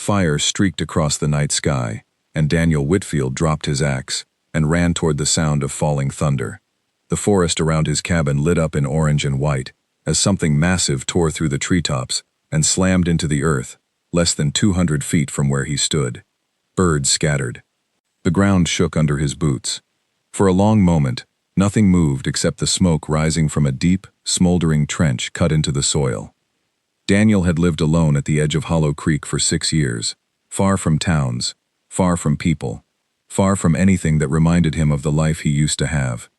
Fire streaked across the night sky, and Daniel Whitfield dropped his axe and ran toward the sound of falling thunder. The forest around his cabin lit up in orange and white as something massive tore through the treetops and slammed into the earth, less than 200 feet from where he stood. Birds scattered. The ground shook under his boots. For a long moment, nothing moved except the smoke rising from a deep, smoldering trench cut into the soil. Daniel had lived alone at the edge of Hollow Creek for 6 years, far from towns, far from people, far from anything that reminded him of the life he used to have.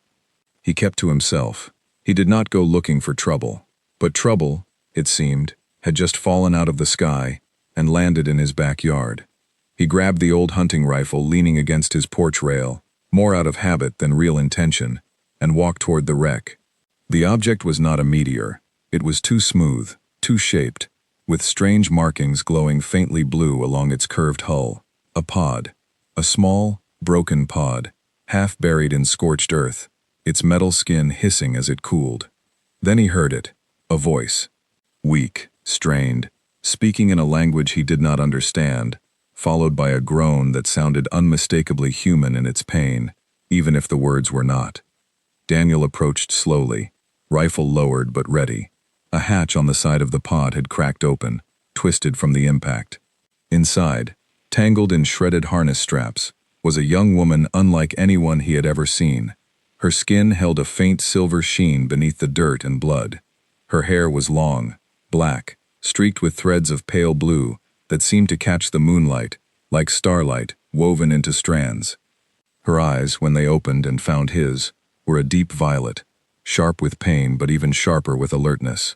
He kept to himself. He did not go looking for trouble, but trouble, it seemed, had just fallen out of the sky and landed in his backyard. He grabbed the old hunting rifle leaning against his porch rail, more out of habit than real intention, and walked toward the wreck. The object was not a meteor. It was too smooth, too shaped, with strange markings glowing faintly blue along its curved hull. A pod. A small, broken pod, half buried in scorched earth, its metal skin hissing as it cooled. Then he heard it, a voice. Weak, strained, speaking in a language he did not understand, followed by a groan that sounded unmistakably human in its pain, even if the words were not. Daniel approached slowly, rifle lowered but ready. A hatch on the side of the pod had cracked open, twisted from the impact. Inside, tangled in shredded harness straps, was a young woman unlike anyone he had ever seen. Her skin held a faint silver sheen beneath the dirt and blood. Her hair was long, black, streaked with threads of pale blue that seemed to catch the moonlight, like starlight woven into strands. Her eyes, when they opened and found his, were a deep violet, sharp with pain but even sharper with alertness.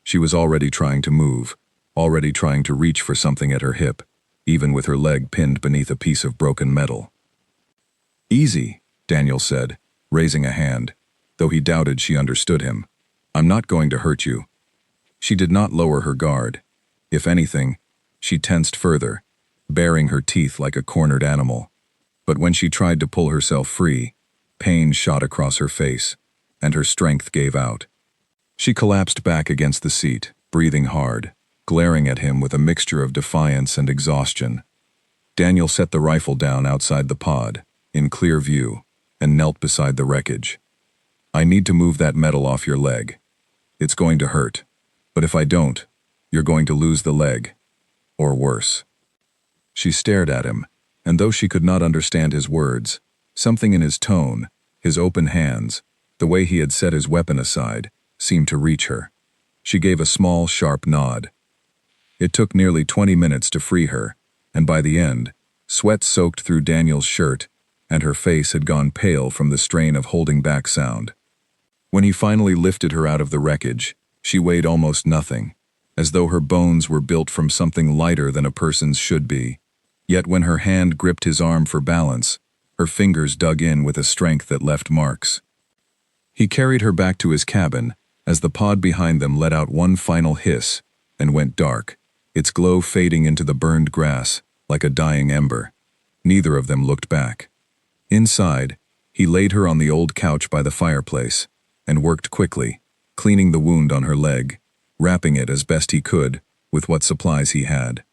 She was already trying to move, already trying to reach for something at her hip, even with her leg pinned beneath a piece of broken metal. "Easy," Daniel said, raising a hand, though he doubted she understood him. "I'm not going to hurt you." She did not lower her guard. If anything, she tensed further, baring her teeth like a cornered animal. But when she tried to pull herself free, pain shot across her face, and her strength gave out. She collapsed back against the seat, breathing hard, glaring at him with a mixture of defiance and exhaustion. Daniel set the rifle down outside the pod, in clear view, and knelt beside the wreckage. "I need to move that metal off your leg. It's going to hurt, but if I don't, you're going to lose the leg. Or worse." She stared at him, and though she could not understand his words, something in his tone, his open hands, the way he had set his weapon aside, seemed to reach her. She gave a small, sharp nod. It took nearly 20 minutes to free her, and by the end, sweat soaked through Daniel's shirt, and her face had gone pale from the strain of holding back sound. When he finally lifted her out of the wreckage, she weighed almost nothing, as though her bones were built from something lighter than a person's should be. Yet when her hand gripped his arm for balance, her fingers dug in with a strength that left marks. He carried her back to his cabin, as the pod behind them let out one final hiss and went dark, its glow fading into the burned grass like a dying ember. Neither of them looked back. Inside, he laid her on the old couch by the fireplace and worked quickly, cleaning the wound on her leg, wrapping it as best he could with what supplies he had.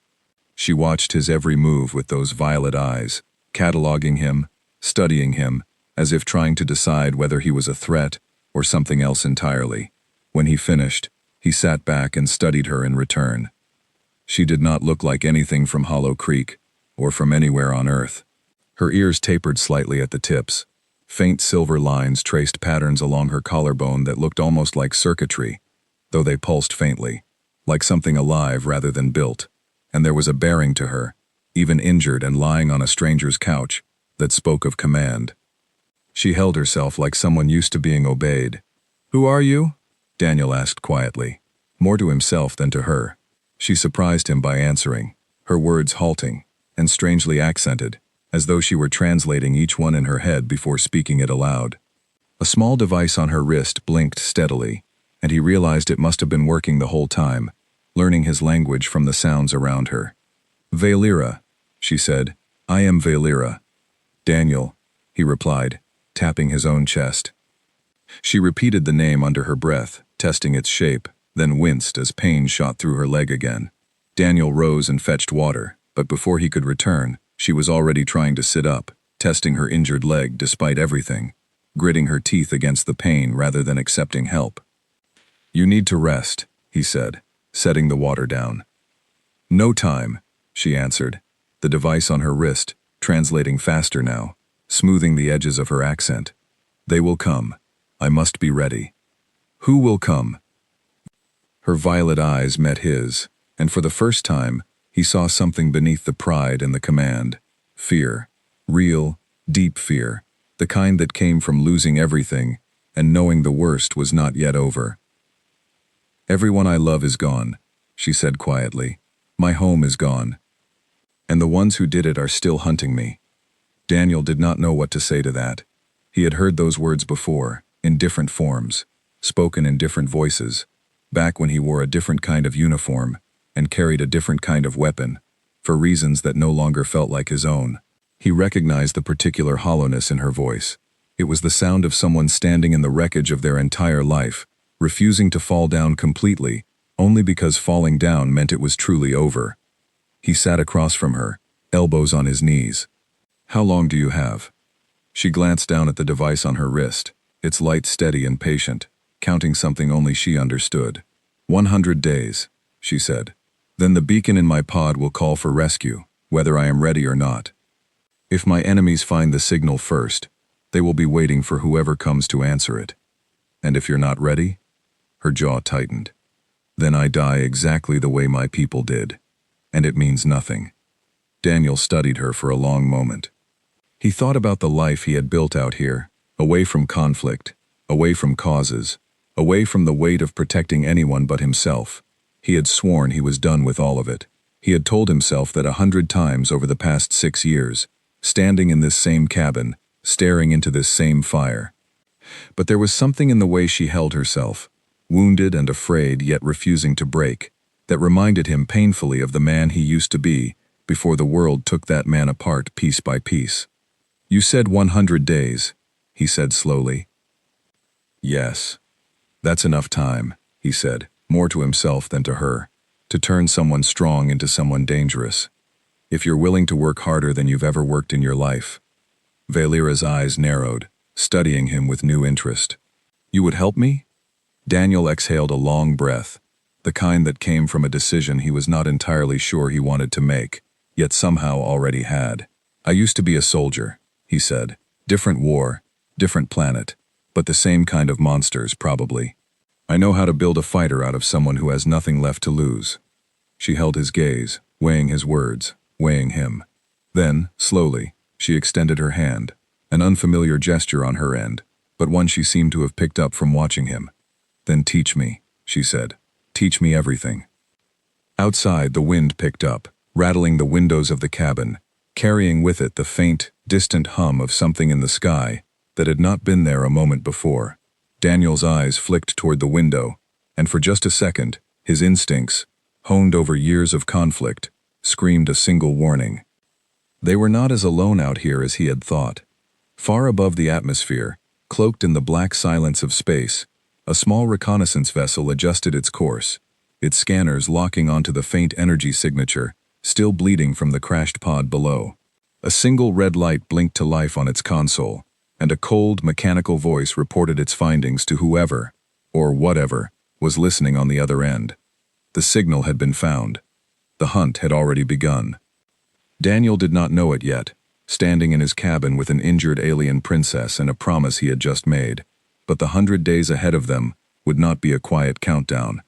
She watched his every move with those violet eyes, cataloging him, studying him, as if trying to decide whether he was a threat or something else entirely. When he finished, he sat back and studied her in return. She did not look like anything from Hollow Creek, or from anywhere on Earth. Her ears tapered slightly at the tips. Faint silver lines traced patterns along her collarbone that looked almost like circuitry, though they pulsed faintly, like something alive rather than built. And there was a bearing to her, even injured and lying on a stranger's couch, that spoke of command. She held herself like someone used to being obeyed. "Who are you?" Daniel asked quietly, more to himself than to her. She surprised him by answering, her words halting and strangely accented, as though she were translating each one in her head before speaking it aloud. A small device on her wrist blinked steadily, and he realized it must have been working the whole time, learning his language from the sounds around her. "Valera," she said. "I am Valera." "Daniel," he replied, tapping his own chest. She repeated the name under her breath, testing its shape, then winced as pain shot through her leg again. Daniel rose and fetched water, But before he could return, she was already trying to sit up, testing her injured leg despite everything, gritting her teeth against the pain rather than accepting help. "You need to rest," he said, setting the water down. "No time," she answered, the device on her wrist, translating faster now, smoothing the edges of her accent. "They will come. I must be ready." "Who will come?" Her violet eyes met his, and for the first time, he saw something beneath the pride and the command. Fear. Real, deep fear. The kind that came from losing everything and knowing the worst was not yet over. "Everyone I love is gone," she said quietly. "My home is gone. And the ones who did it are still hunting me." Daniel did not know what to say to that. He had heard those words before, in different forms, spoken in different voices, back when he wore a different kind of uniform and carried a different kind of weapon, for reasons that no longer felt like his own. He recognized the particular hollowness in her voice. It was the sound of someone standing in the wreckage of their entire life, refusing to fall down completely, only because falling down meant it was truly over. He sat across from her, elbows on his knees. "How long do you have?" She glanced down at the device on her wrist, its light steady and patient, counting something only she understood. 100 days, she said. "Then the beacon in my pod will call for rescue, whether I am ready or not. If my enemies find the signal first, they will be waiting for whoever comes to answer it. And if you're not ready?" Her jaw tightened. "Then I die exactly the way my people did. And it means nothing." Daniel studied her for a long moment. He thought about the life he had built out here, away from conflict, away from causes, away from the weight of protecting anyone but himself. He had sworn he was done with all of it. He had told himself that 100 times over the past 6 years, standing in this same cabin, staring into this same fire. But there was something in the way she held herself, wounded and afraid yet refusing to break, that reminded him painfully of the man he used to be before the world took that man apart piece by piece. "You said 100 days, he said slowly. "Yes. That's enough time," he said, more to himself than to her, to turn someone strong into someone dangerous. "If you're willing to work harder than you've ever worked in your life." Valera's eyes narrowed, studying him with new interest. "You would help me?" Daniel exhaled a long breath, the kind that came from a decision he was not entirely sure he wanted to make, yet somehow already had. "I used to be a soldier," he said. "Different war, different planet, but the same kind of monsters, probably. I know how to build a fighter out of someone who has nothing left to lose." She held his gaze, weighing his words, weighing him. Then, slowly, she extended her hand, an unfamiliar gesture on her end, but one she seemed to have picked up from watching him. "Then teach me," she said. "Teach me everything." Outside, the wind picked up, rattling the windows of the cabin, carrying with it the faint, distant hum of something in the sky that had not been there a moment before. Daniel's eyes flicked toward the window, and for just a second, his instincts, honed over years of conflict, screamed a single warning. They were not as alone out here as he had thought. Far above the atmosphere, cloaked in the black silence of space, a small reconnaissance vessel adjusted its course, its scanners locking onto the faint energy signature, still bleeding from the crashed pod below. A single red light blinked to life on its console, and a cold, mechanical voice reported its findings to whoever, or whatever, was listening on the other end. The signal had been found. The hunt had already begun. Daniel did not know it yet, standing in his cabin with an injured alien princess and a promise he had just made. But the 100 days ahead of them would not be a quiet countdown.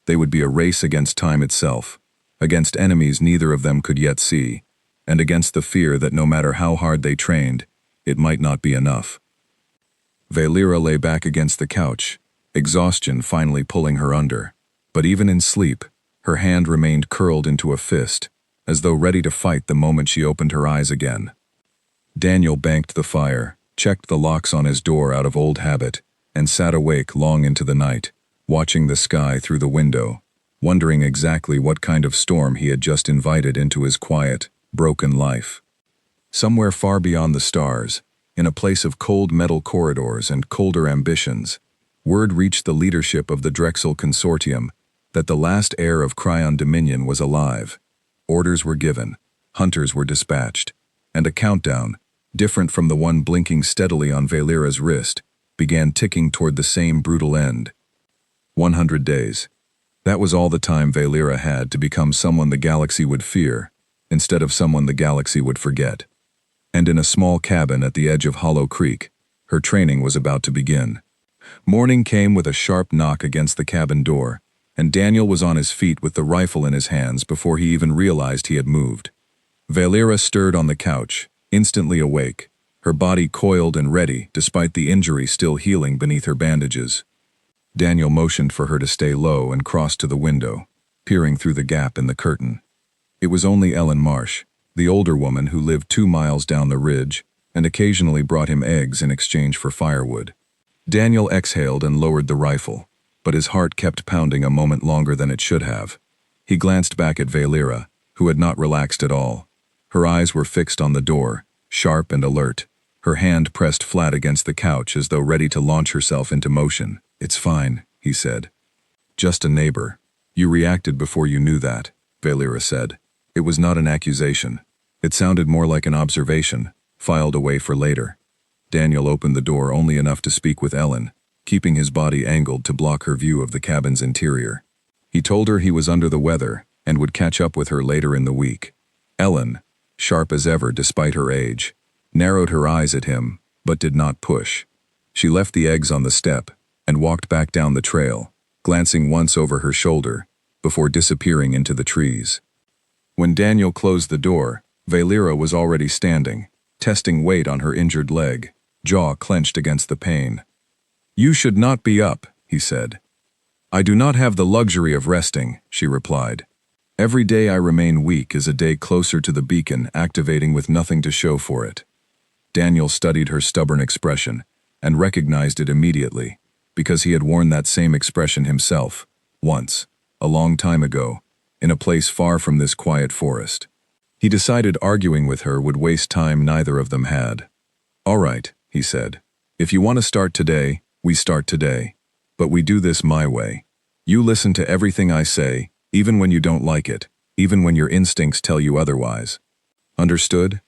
They would be a race against time itself, against enemies neither of them could yet see, and against the fear that no matter how hard they trained, it might not be enough. Valera lay back against the couch, exhaustion finally pulling her under. But even in sleep, her hand remained curled into a fist, as though ready to fight the moment she opened her eyes again. Daniel banked the fire, checked the locks on his door out of old habit, and sat awake long into the night, watching the sky through the window, wondering exactly what kind of storm he had just invited into his quiet, broken life. Somewhere far beyond the stars, in a place of cold metal corridors and colder ambitions, word reached the leadership of the Drexel Consortium that the last heir of Cryon Dominion was alive. Orders were given. Hunters were dispatched, and a countdown, different from the one blinking steadily on Valera's wrist, began ticking toward the same brutal end. 100 days. That was all the time Valera had to become someone the galaxy would fear, instead of someone the galaxy would forget. And in a small cabin at the edge of Hollow Creek, her training was about to begin. Morning came with a sharp knock against the cabin door, and Daniel was on his feet with the rifle in his hands before he even realized he had moved. Valera stirred on the couch, instantly awake, her body coiled and ready despite the injury still healing beneath her bandages. Daniel motioned for her to stay low and crossed to the window, peering through the gap in the curtain. It was only Ellen Marsh, the older woman who lived 2 miles down the ridge and occasionally brought him eggs in exchange for firewood. Daniel exhaled and lowered the rifle, but his heart kept pounding a moment longer than it should have. He glanced back at Valera, who had not relaxed at all. Her eyes were fixed on the door, sharp and alert, her hand pressed flat against the couch as though ready to launch herself into motion. "It's fine," he said. "Just a neighbor. You reacted before you knew that," Valera said. It was not an accusation. It sounded more like an observation, filed away for later. Daniel opened the door only enough to speak with Ellen, keeping his body angled to block her view of the cabin's interior. He told her he was under the weather and would catch up with her later in the week. Ellen, sharp as ever despite her age, narrowed her eyes at him, but did not push. She left the eggs on the step and walked back down the trail, glancing once over her shoulder, before disappearing into the trees. When Daniel closed the door, Valera was already standing, testing weight on her injured leg, jaw clenched against the pain. "You should not be up," he said. "I do not have the luxury of resting," she replied. "Every day I remain weak is a day closer to the beacon activating with nothing to show for it." Daniel studied her stubborn expression and recognized it immediately, because he had worn that same expression himself, once, a long time ago, in a place far from this quiet forest. He decided arguing with her would waste time neither of them had. "All right," he said. "If you want to start today, we start today. But we do this my way. You listen to everything I say, even when you don't like it, even when your instincts tell you otherwise. Understood?"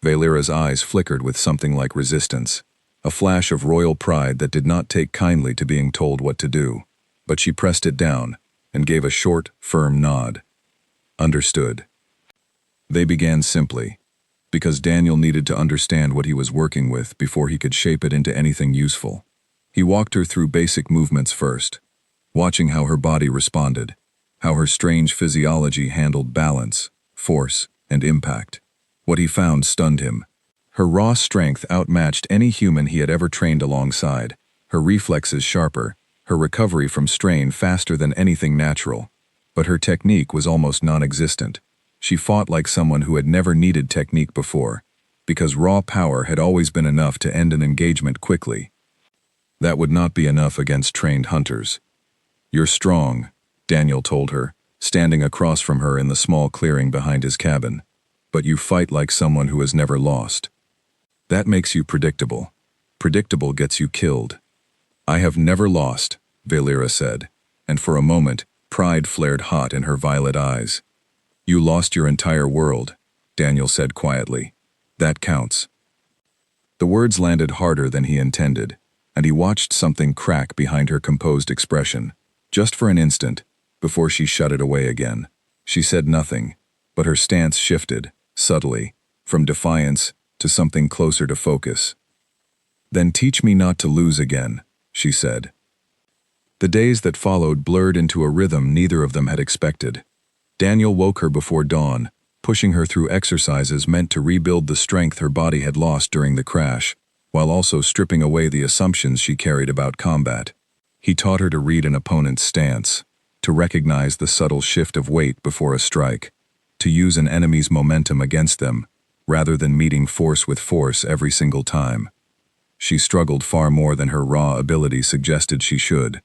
Valera's eyes flickered with something like resistance, a flash of royal pride that did not take kindly to being told what to do, but she pressed it down and gave a short, firm nod. Understood. They began simply, because Daniel needed to understand what he was working with before he could shape it into anything useful. He walked her through basic movements first, watching how her body responded, how her strange physiology handled balance, force, and impact. What he found stunned him. Her raw strength outmatched any human he had ever trained alongside, her reflexes sharper, her recovery from strain faster than anything natural. But her technique was almost non-existent. She fought like someone who had never needed technique before, because raw power had always been enough to end an engagement quickly. That would not be enough against trained hunters. "You're strong," Daniel told her, standing across from her in the small clearing behind his cabin. "But you fight like someone who has never lost. That makes you predictable. Predictable gets you killed." "I have never lost," Valera said, and for a moment, pride flared hot in her violet eyes. "You lost your entire world," Daniel said quietly. "That counts." The words landed harder than he intended, and he watched something crack behind her composed expression, just for an instant, before she shut it away again. She said nothing, but her stance shifted, subtly, from defiance to something closer to focus. "Then teach me not to lose again," she said. The days that followed blurred into a rhythm neither of them had expected. Daniel woke her before dawn, pushing her through exercises meant to rebuild the strength her body had lost during the crash, while also stripping away the assumptions she carried about combat. He taught her to read an opponent's stance, to recognize the subtle shift of weight before a strike, to use an enemy's momentum against them, rather than meeting force with force every single time. She struggled far more than her raw ability suggested she should.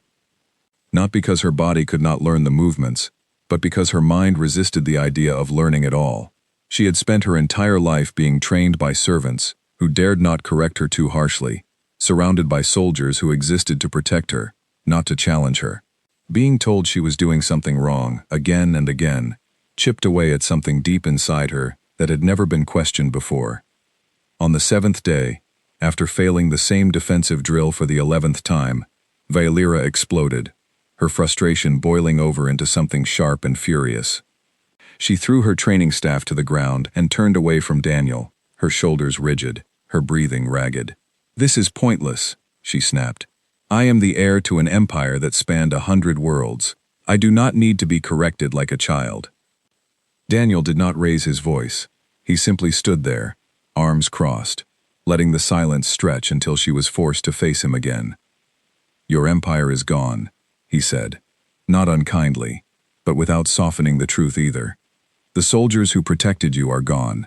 Not because her body could not learn the movements, but because her mind resisted the idea of learning at all. She had spent her entire life being trained by servants who dared not correct her too harshly, surrounded by soldiers who existed to protect her, not to challenge her. Being told she was doing something wrong, again and again, chipped away at something deep inside her that had never been questioned before. On the 7th day, after failing the same defensive drill for the 11th time, Valera exploded, her frustration boiling over into something sharp and furious. She threw her training staff to the ground and turned away from Daniel, her shoulders rigid, her breathing ragged. "This is pointless," she snapped. "I am the heir to an empire that spanned 100 worlds. I do not need to be corrected like a child." Daniel did not raise his voice. He simply stood there, arms crossed, letting the silence stretch until she was forced to face him again. "Your empire is gone," he said, not unkindly, but without softening the truth either. "The soldiers who protected you are gone.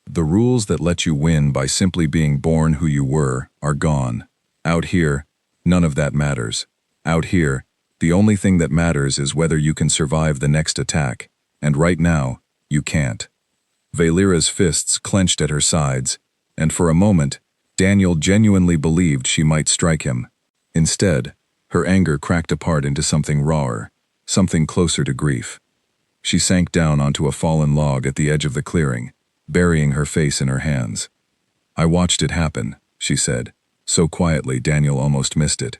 The rules that let you win by simply being born who you were are gone. Out here, none of that matters. Out here, the only thing that matters is whether you can survive the next attack, and right now, you can't." Valera's fists clenched at her sides, and for a moment, Daniel genuinely believed she might strike him. Instead, her anger cracked apart into something rawer, something closer to grief. She sank down onto a fallen log at the edge of the clearing, burying her face in her hands. "I watched it happen," she said, so quietly Daniel almost missed it.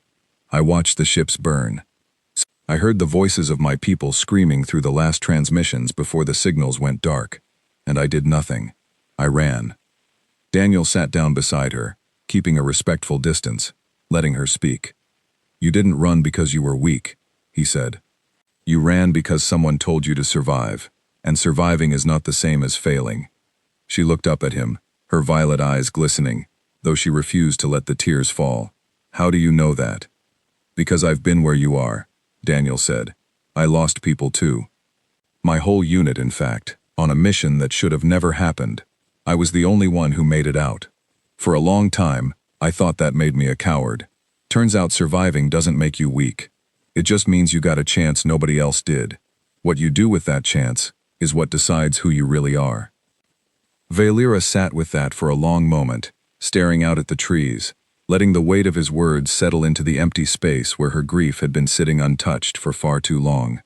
"I watched the ships burn. I heard the voices of my people screaming through the last transmissions before the signals went dark, and I did nothing. I ran." Daniel sat down beside her, keeping a respectful distance, letting her speak. "You didn't run because you were weak," he said. "You ran because someone told you to survive, and surviving is not the same as failing." She looked up at him, her violet eyes glistening, though she refused to let the tears fall. "How do you know that?" "Because I've been where you are," Daniel said. "I lost people too. My whole unit, in fact, on a mission that should have never happened. I was the only one who made it out. For a long time, I thought that made me a coward. Turns out surviving doesn't make you weak. It just means you got a chance nobody else did. What you do with that chance is what decides who you really are." Valera sat with that for a long moment, staring out at the trees, letting the weight of his words settle into the empty space where her grief had been sitting untouched for far too long.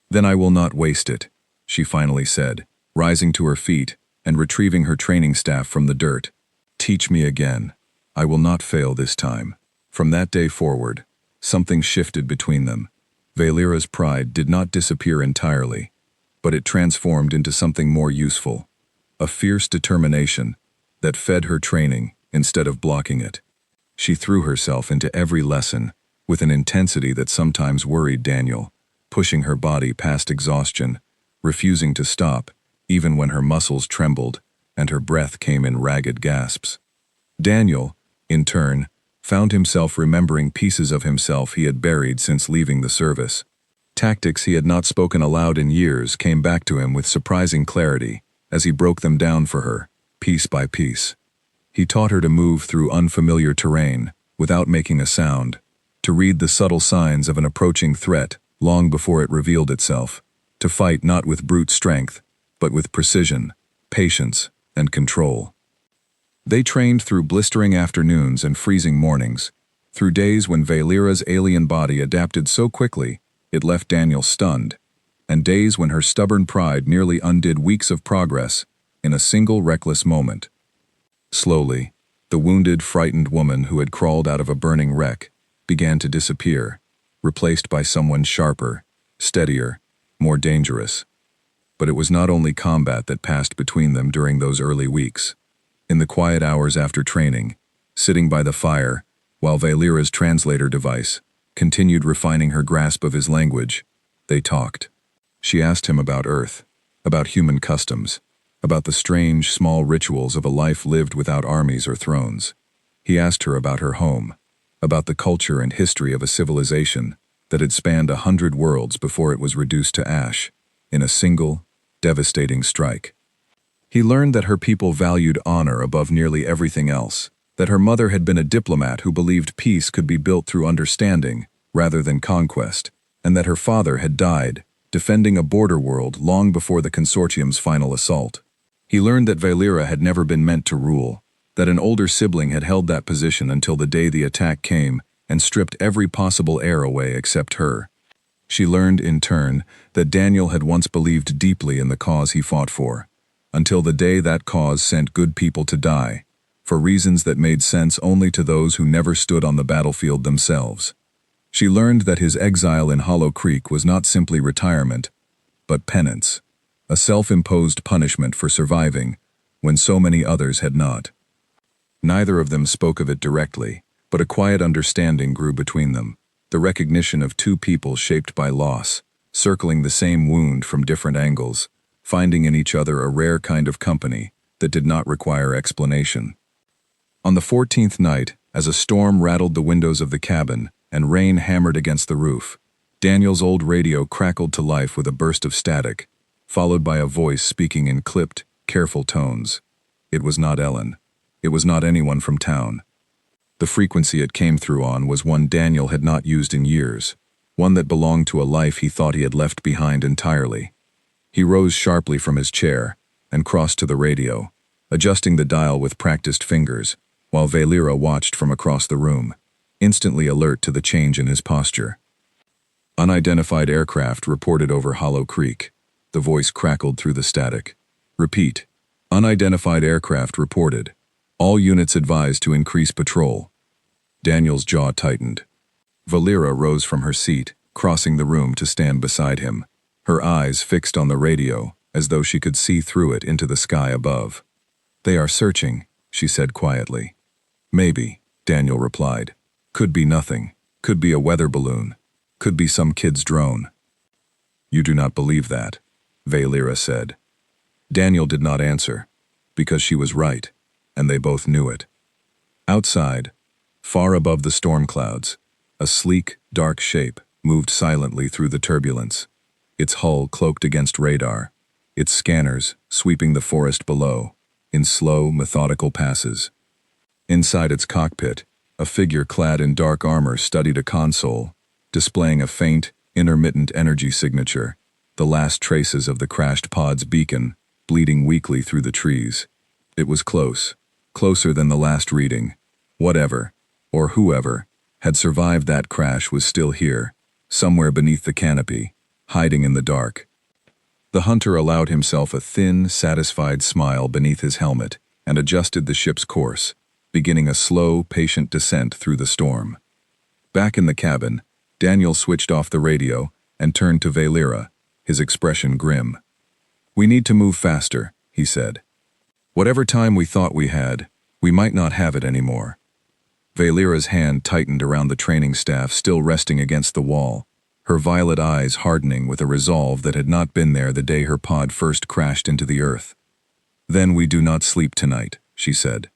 "Then I will not waste it," she finally said, rising to her feet and retrieving her training staff from the dirt. "Teach me again. I will not fail this time." From that day forward, something shifted between them. Valera's pride did not disappear entirely, but it transformed into something more useful, a fierce determination that fed her training instead of blocking it. She threw herself into every lesson with an intensity that sometimes worried Daniel, pushing her body past exhaustion, refusing to stop, even when her muscles trembled and her breath came in ragged gasps. Daniel, in turn, found himself remembering pieces of himself he had buried since leaving the service. Tactics he had not spoken aloud in years came back to him with surprising clarity as he broke them down for her, piece by piece. He taught her to move through unfamiliar terrain without making a sound, to read the subtle signs of an approaching threat long before it revealed itself, to fight not with brute strength, but with precision, patience, and control. They trained through blistering afternoons and freezing mornings, through days when Valera's alien body adapted so quickly it left Daniel stunned, and days when her stubborn pride nearly undid weeks of progress in a single reckless moment. Slowly, the wounded, frightened woman who had crawled out of a burning wreck began to disappear, replaced by someone sharper, steadier, more dangerous. But it was not only combat that passed between them during those early weeks. In the quiet hours after training, sitting by the fire, while Valera's translator device continued refining her grasp of his language, they talked. She asked him about Earth, about human customs, about the strange, small rituals of a life lived without armies or thrones. He asked her about her home, about the culture and history of a civilization that had spanned 100 worlds before it was reduced to ash, in a single, devastating strike. He learned that her people valued honor above nearly everything else, that her mother had been a diplomat who believed peace could be built through understanding rather than conquest, and that her father had died, defending a border world long before the consortium's final assault. He learned that Valera had never been meant to rule, that an older sibling had held that position until the day the attack came and stripped every possible heir away except her. She learned, in turn, that Daniel had once believed deeply in the cause he fought for, until the day that cause sent good people to die, for reasons that made sense only to those who never stood on the battlefield themselves. She learned that his exile in Hollow Creek was not simply retirement, but penance, a self-imposed punishment for surviving when so many others had not. Neither of them spoke of it directly, but a quiet understanding grew between them, the recognition of two people shaped by loss, circling the same wound from different angles, finding in each other a rare kind of company that did not require explanation. On the 14th night, as a storm rattled the windows of the cabin and rain hammered against the roof, Daniel's old radio crackled to life with a burst of static, followed by a voice speaking in clipped, careful tones. It was not Ellen. It was not anyone from town. The frequency it came through on was one Daniel had not used in years, one that belonged to a life he thought he had left behind entirely. He rose sharply from his chair and crossed to the radio, adjusting the dial with practiced fingers, while Valera watched from across the room, instantly alert to the change in his posture. Unidentified aircraft reported over Hollow Creek. The voice crackled through the static. Repeat. Unidentified aircraft reported. All units advised to increase patrol. Daniel's jaw tightened. Valera rose from her seat, crossing the room to stand beside him, her eyes fixed on the radio, as though she could see through it into the sky above. They are searching, she said quietly. Maybe, Daniel replied. Could be nothing. Could be a weather balloon. Could be some kid's drone. You do not believe that, Valera said. Daniel did not answer, because she was right, and they both knew it. Outside, far above the storm clouds, a sleek, dark shape moved silently through the turbulence, its hull cloaked against radar, its scanners sweeping the forest below, in slow, methodical passes. Inside its cockpit, a figure clad in dark armor studied a console, displaying a faint, intermittent energy signature, the last traces of the crashed pod's beacon bleeding weakly through the trees. It was close, closer than the last reading. Whatever, or whoever, had survived that crash was still here, somewhere beneath the canopy, hiding in the dark. The hunter allowed himself a thin, satisfied smile beneath his helmet and adjusted the ship's course, beginning a slow, patient descent through the storm. Back in the cabin, Daniel switched off the radio and turned to Valera, his expression grim. We need to move faster, he said. Whatever time we thought we had, we might not have it anymore. Valera's hand tightened around the training staff still resting against the wall, her violet eyes hardening with a resolve that had not been there the day her pod first crashed into the earth. Then we do not sleep tonight, she said.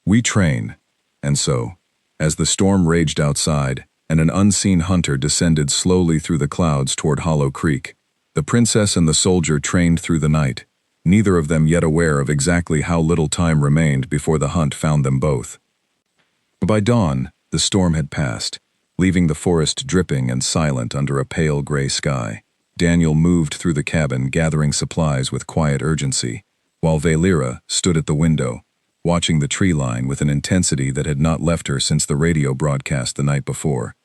We train. And so, as the storm raged outside and an unseen hunter descended slowly through the clouds toward Hollow Creek, the princess and the soldier trained through the night, neither of them yet aware of exactly how little time remained before the hunt found them both. By dawn, the storm had passed, leaving the forest dripping and silent under a pale gray sky. Daniel moved through the cabin gathering supplies with quiet urgency, while Valera stood at the window, watching the tree line with an intensity that had not left her since the radio broadcast the night before.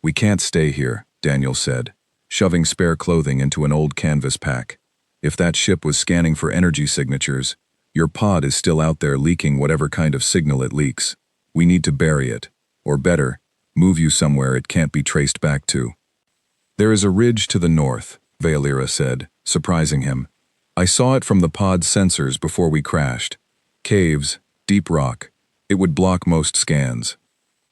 We can't stay here, Daniel said, shoving spare clothing into an old canvas pack. If that ship was scanning for energy signatures, your pod is still out there leaking whatever kind of signal it leaks. We need to bury it, or better, move you somewhere it can't be traced back to. There is a ridge to the north, Valera said, surprising him. I saw it from the pod's sensors before we crashed. Caves, deep rock. It would block most scans.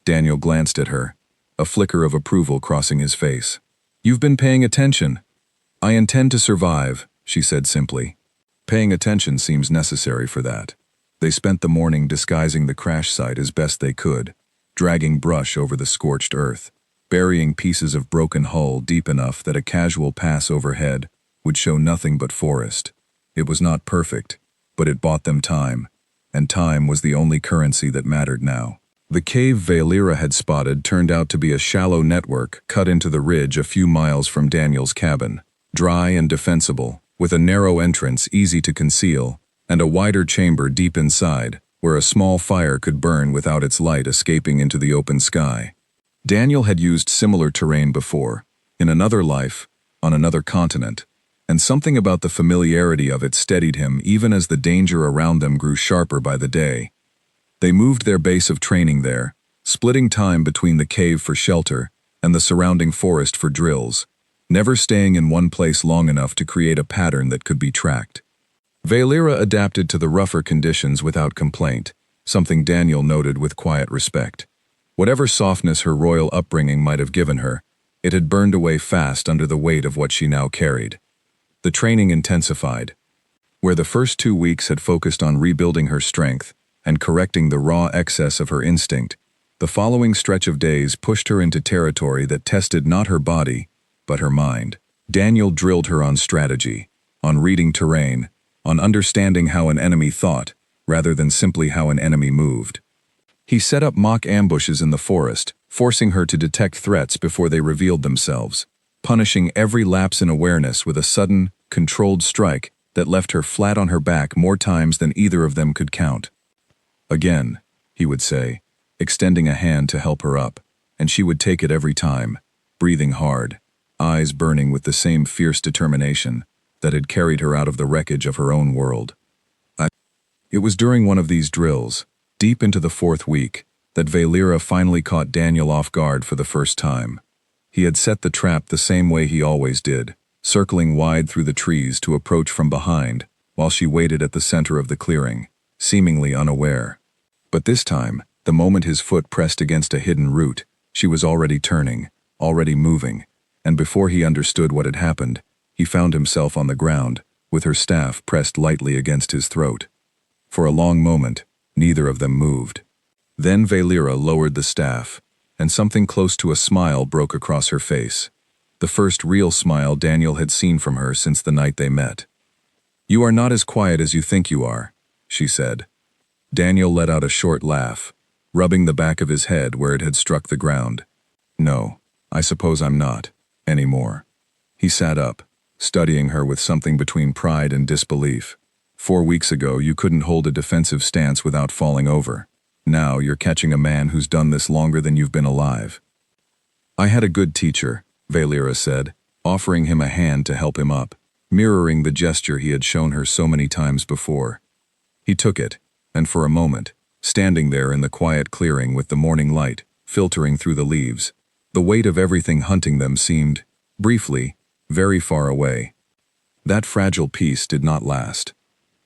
Daniel glanced at her, a flicker of approval crossing his face. You've been paying attention. I intend to survive, she said simply. Paying attention seems necessary for that. They spent the morning disguising the crash site as best they could, dragging brush over the scorched earth, burying pieces of broken hull deep enough that a casual pass overhead would show nothing but forest. It was not perfect, but it bought them time, and time was the only currency that mattered now. The cave Valera had spotted turned out to be a shallow network cut into the ridge a few miles from Daniel's cabin, dry and defensible, with a narrow entrance easy to conceal, and a wider chamber deep inside, where a small fire could burn without its light escaping into the open sky. Daniel had used similar terrain before, in another life, on another continent, and something about the familiarity of it steadied him even as the danger around them grew sharper by the day. They moved their base of training there, splitting time between the cave for shelter and the surrounding forest for drills, never staying in one place long enough to create a pattern that could be tracked. Valera adapted to the rougher conditions without complaint, something Daniel noted with quiet respect. Whatever softness her royal upbringing might have given her, it had burned away fast under the weight of what she now carried. The training intensified. Where the first 2 weeks had focused on rebuilding her strength and correcting the raw excess of her instinct, the following stretch of days pushed her into territory that tested not her body, but her mind. Daniel drilled her on strategy, on reading terrain, on understanding how an enemy thought, rather than simply how an enemy moved. He set up mock ambushes in the forest, forcing her to detect threats before they revealed themselves, punishing every lapse in awareness with a sudden, controlled strike that left her flat on her back more times than either of them could count. Again, he would say, extending a hand to help her up, and she would take it every time, breathing hard, eyes burning with the same fierce determination that had carried her out of the wreckage of her own world. It was during one of these drills, deep into the 4th week, that Valera finally caught Daniel off guard for the first time. He had set the trap the same way he always did, circling wide through the trees to approach from behind, while she waited at the center of the clearing, seemingly unaware. But this time, the moment his foot pressed against a hidden root, she was already turning, already moving, and before he understood what had happened, he found himself on the ground, with her staff pressed lightly against his throat. For a long moment, neither of them moved. Then Valera lowered the staff, and something close to a smile broke across her face. The first real smile Daniel had seen from her since the night they met. "You are not as quiet as you think you are," she said. Daniel let out a short laugh, rubbing the back of his head where it had struck the ground. "No, I suppose I'm not, anymore." He sat up, studying her with something between pride and disbelief. 4 weeks ago, you couldn't hold a defensive stance without falling over. Now you're catching a man who's done this longer than you've been alive. "I had a good teacher," Valera said, offering him a hand to help him up, mirroring the gesture he had shown her so many times before. He took it, and for a moment, standing there in the quiet clearing with the morning light filtering through the leaves, the weight of everything hunting them seemed, briefly, very far away. That fragile peace did not last.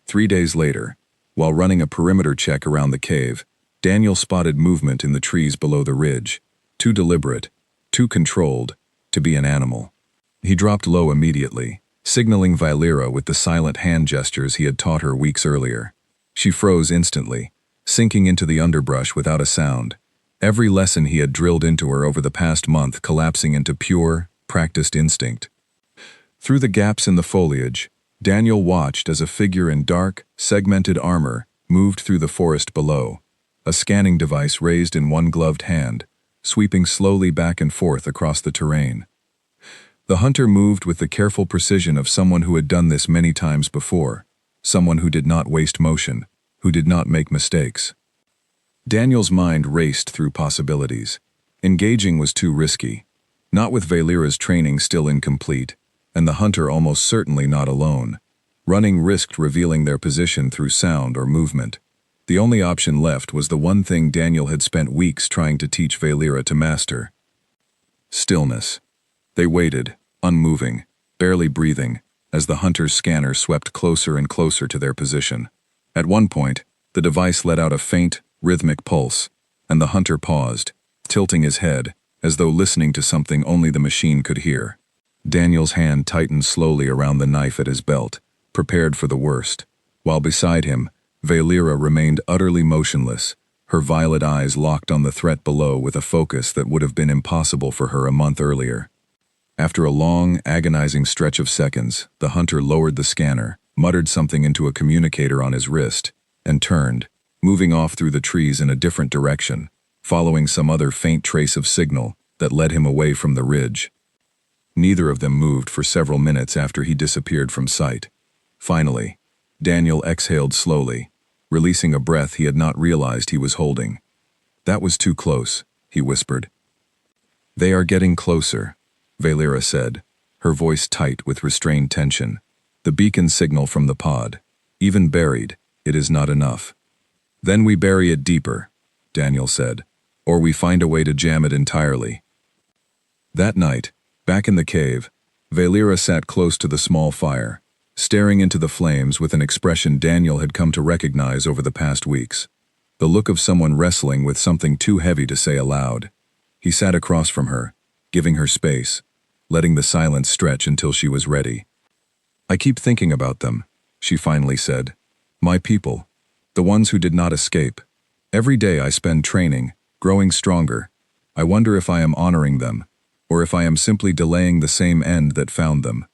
3 days later, while running a perimeter check around the cave, Daniel spotted movement in the trees below the ridge, too deliberate, too controlled, to be an animal. He dropped low immediately, signaling Valera with the silent hand gestures he had taught her weeks earlier. She froze instantly, sinking into the underbrush without a sound, every lesson he had drilled into her over the past month collapsing into pure, practiced instinct. Through the gaps in the foliage, Daniel watched as a figure in dark, segmented armor moved through the forest below, a scanning device raised in one gloved hand, sweeping slowly back and forth across the terrain. The hunter moved with the careful precision of someone who had done this many times before, someone who did not waste motion, who did not make mistakes. Daniel's mind raced through possibilities. Engaging was too risky, not with Valera's training still incomplete, and the hunter almost certainly not alone. Running risked revealing their position through sound or movement. The only option left was the one thing Daniel had spent weeks trying to teach Valera to master. Stillness. They waited, unmoving, barely breathing, as the hunter's scanner swept closer and closer to their position. At one point, the device let out a faint, rhythmic pulse, and the hunter paused, tilting his head, as though listening to something only the machine could hear. Daniel's hand tightened slowly around the knife at his belt, prepared for the worst, while beside him, Valera remained utterly motionless, her violet eyes locked on the threat below with a focus that would have been impossible for her a month earlier. After a long, agonizing stretch of seconds, the hunter lowered the scanner, muttered something into a communicator on his wrist, and turned, moving off through the trees in a different direction, following some other faint trace of signal that led him away from the ridge. Neither of them moved for several minutes after he disappeared from sight. Finally, Daniel exhaled slowly, releasing a breath he had not realized he was holding. "That was too close," he whispered. "They are getting closer," Valera said, her voice tight with restrained tension. "The beacon signal from the pod. Even buried, it is not enough." "Then we bury it deeper," Daniel said, "or we find a way to jam it entirely." That night, back in the cave, Valera sat close to the small fire, staring into the flames with an expression Daniel had come to recognize over the past weeks. The look of someone wrestling with something too heavy to say aloud. He sat across from her, giving her space, letting the silence stretch until she was ready. "I keep thinking about them," she finally said. "My people, the ones who did not escape. Every day I spend training, growing stronger. I wonder if I am honoring them, or if I am simply delaying the same end that found them."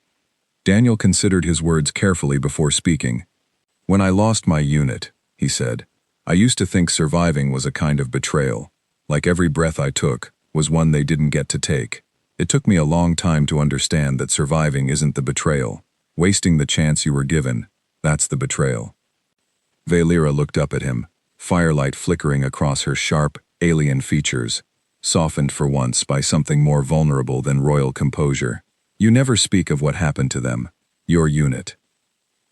Daniel considered his words carefully before speaking. "When I lost my unit," he said, "I used to think surviving was a kind of betrayal, like every breath I took was one they didn't get to take. It took me a long time to understand that surviving isn't the betrayal. Wasting the chance you were given, that's the betrayal." Valera looked up at him, firelight flickering across her sharp, alien features, softened for once by something more vulnerable than royal composure. "You never speak of what happened to them, your unit."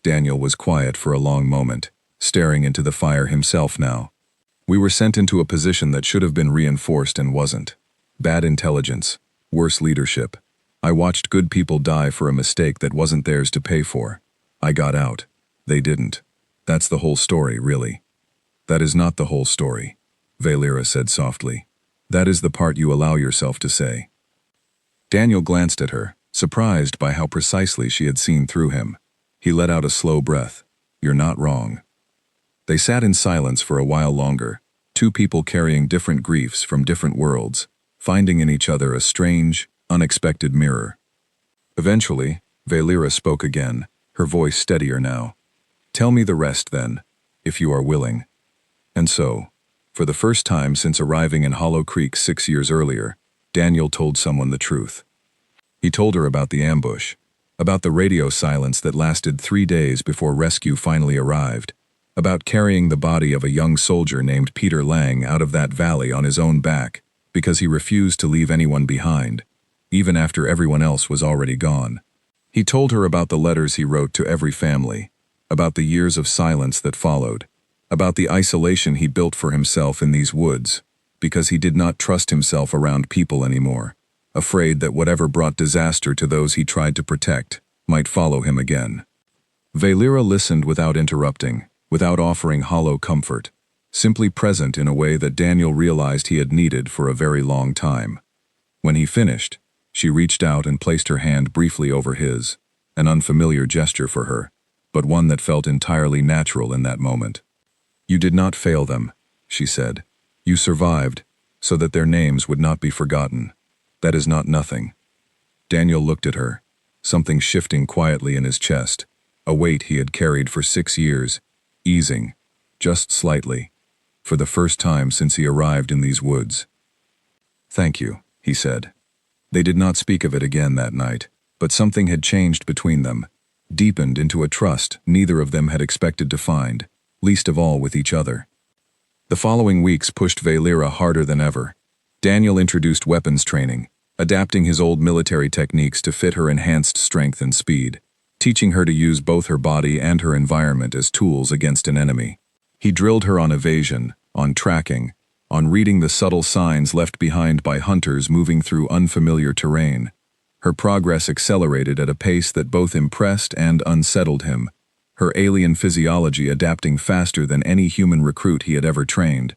Daniel was quiet for a long moment, staring into the fire himself now. "We were sent into a position that should have been reinforced and wasn't. Bad intelligence, worse leadership. I watched good people die for a mistake that wasn't theirs to pay for. I got out. They didn't. That's the whole story, really." "That is not the whole story," Valera said softly. "That is the part you allow yourself to say." Daniel glanced at her, surprised by how precisely she had seen through him. He let out a slow breath. "You're not wrong." They sat in silence for a while longer, two people carrying different griefs from different worlds, finding in each other a strange, unexpected mirror. Eventually, Valera spoke again, her voice steadier now. "Tell me the rest then, if you are willing." And so, for the first time since arriving in Hollow Creek 6 years earlier, Daniel told someone the truth. He told her about the ambush, about the radio silence that lasted 3 days before rescue finally arrived, about carrying the body of a young soldier named Peter Lang out of that valley on his own back because he refused to leave anyone behind, even after everyone else was already gone. He told her about the letters he wrote to every family, about the years of silence that followed, about the isolation he built for himself in these woods, because he did not trust himself around people anymore, afraid that whatever brought disaster to those he tried to protect might follow him again. Valera listened without interrupting, without offering hollow comfort, simply present in a way that Daniel realized he had needed for a very long time. When he finished, she reached out and placed her hand briefly over his, an unfamiliar gesture for her, but one that felt entirely natural in that moment. "You did not fail them," she said. "You survived, so that their names would not be forgotten. That is not nothing." Daniel looked at her, something shifting quietly in his chest, a weight he had carried for 6 years, easing, just slightly, for the first time since he arrived in these woods. "Thank you," he said. They did not speak of it again that night, but something had changed between them, deepened into a trust neither of them had expected to find, least of all with each other. The following weeks pushed Valera harder than ever. Daniel introduced weapons training, adapting his old military techniques to fit her enhanced strength and speed, teaching her to use both her body and her environment as tools against an enemy. He drilled her on evasion, on tracking, on reading the subtle signs left behind by hunters moving through unfamiliar terrain. Her progress accelerated at a pace that both impressed and unsettled him, her alien physiology adapting faster than any human recruit he had ever trained.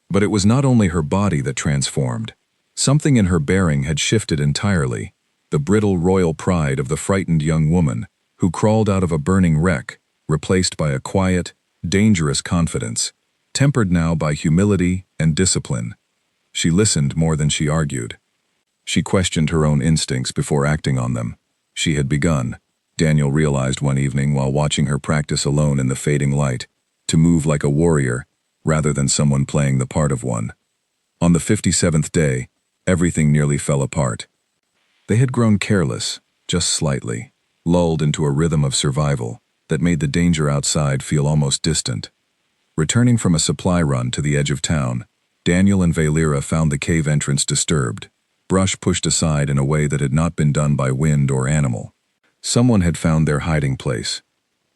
But it was not only her body that transformed. Something in her bearing had shifted entirely, the brittle royal pride of the frightened young woman who crawled out of a burning wreck, replaced by a quiet, dangerous confidence, tempered now by humility and discipline. She listened more than she argued. She questioned her own instincts before acting on them. She had begun, Daniel realized one evening while watching her practice alone in the fading light, to move like a warrior rather than someone playing the part of one. On the 57th day, everything nearly fell apart. They had grown careless, just slightly, lulled into a rhythm of survival that made the danger outside feel almost distant. Returning from a supply run to the edge of town, Daniel and Valera found the cave entrance disturbed, brush pushed aside in a way that had not been done by wind or animal. Someone had found their hiding place.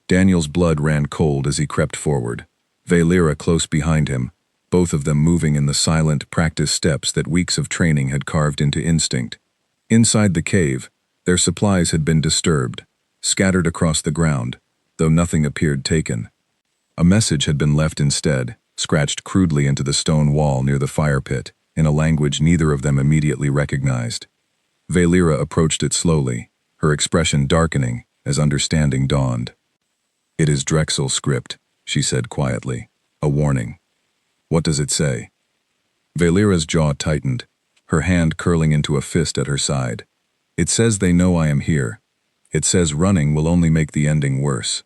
Daniel's blood ran cold as he crept forward, Valera close behind him, both of them moving in the silent, practiced steps that weeks of training had carved into instinct. Inside the cave, their supplies had been disturbed, scattered across the ground, though nothing appeared taken. A message had been left instead, scratched crudely into the stone wall near the fire pit, in a language neither of them immediately recognized. Valera approached it slowly, her expression darkening as understanding dawned. "It is Drexel script," she said quietly. "A warning." "What does it say?" Valera's jaw tightened, her hand curling into a fist at her side. "It says they know I am here. It says running will only make the ending worse."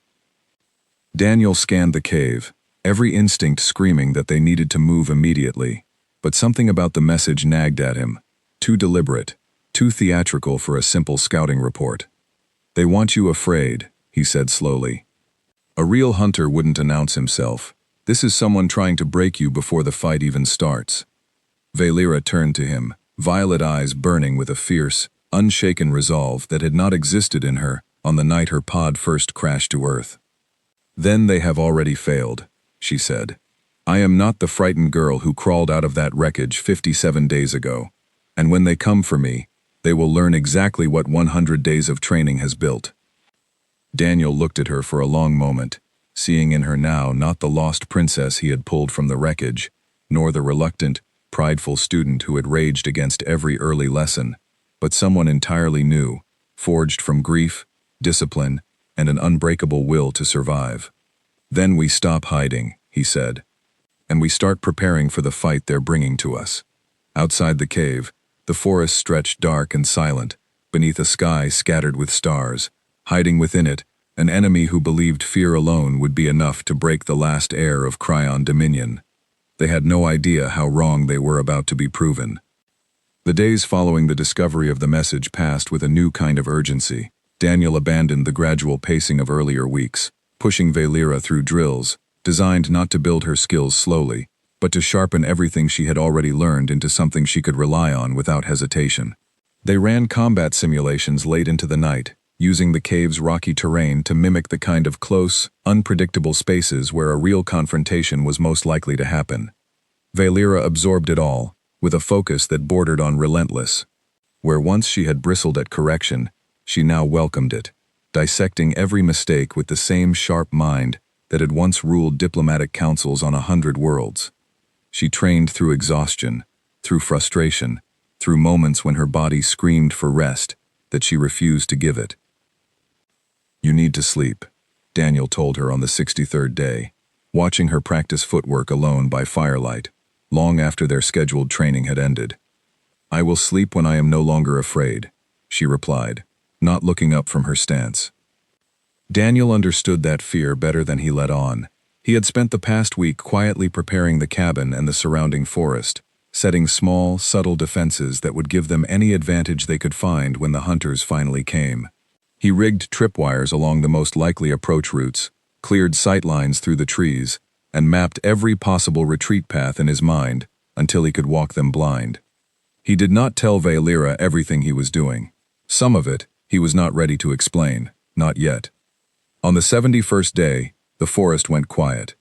Daniel scanned the cave, every instinct screaming that they needed to move immediately, but something about the message nagged at him. Too deliberate, too theatrical for a simple scouting report. "They want you afraid," he said slowly. "A real hunter wouldn't announce himself. This is someone trying to break you before the fight even starts." Valera turned to him, violet eyes burning with a fierce, unshaken resolve that had not existed in her on the night her pod first crashed to Earth. "Then they have already failed," she said. "I am not the frightened girl who crawled out of that wreckage 57 days ago, and when they come for me, they will learn exactly what 100 days of training has built." Daniel looked at her for a long moment, seeing in her now not the lost princess he had pulled from the wreckage, nor the reluctant, prideful student who had raged against every early lesson, but someone entirely new, forged from grief, discipline, and an unbreakable will to survive. "Then we stop hiding," he said, "and we start preparing for the fight they're bringing to us." Outside the cave, the forest stretched dark and silent, beneath a sky scattered with stars, hiding within it an enemy who believed fear alone would be enough to break the last heir of Cryon dominion. They had no idea how wrong they were about to be proven. The days following the discovery of the message passed with a new kind of urgency. Daniel abandoned the gradual pacing of earlier weeks, pushing Valera through drills, designed not to build her skills slowly, but to sharpen everything she had already learned into something she could rely on without hesitation. They ran combat simulations late into the night, using the cave's rocky terrain to mimic the kind of close, unpredictable spaces where a real confrontation was most likely to happen. Valera absorbed it all, with a focus that bordered on relentless. Where once she had bristled at correction, she now welcomed it, dissecting every mistake with the same sharp mind that had once ruled diplomatic councils on 100 worlds. She trained through exhaustion, through frustration, through moments when her body screamed for rest that she refused to give it. "You need to sleep," Daniel told her on the 63rd day, watching her practice footwork alone by firelight, long after their scheduled training had ended. "I will sleep when I am no longer afraid," she replied, not looking up from her stance. Daniel understood that fear better than he let on. He had spent the past week quietly preparing the cabin and the surrounding forest, setting small, subtle defenses that would give them any advantage they could find when the hunters finally came. He rigged tripwires along the most likely approach routes, cleared sightlines through the trees, and mapped every possible retreat path in his mind until he could walk them blind. He did not tell Valera everything he was doing. Some of it he was not ready to explain, not yet. On the 71st day, the forest went quiet.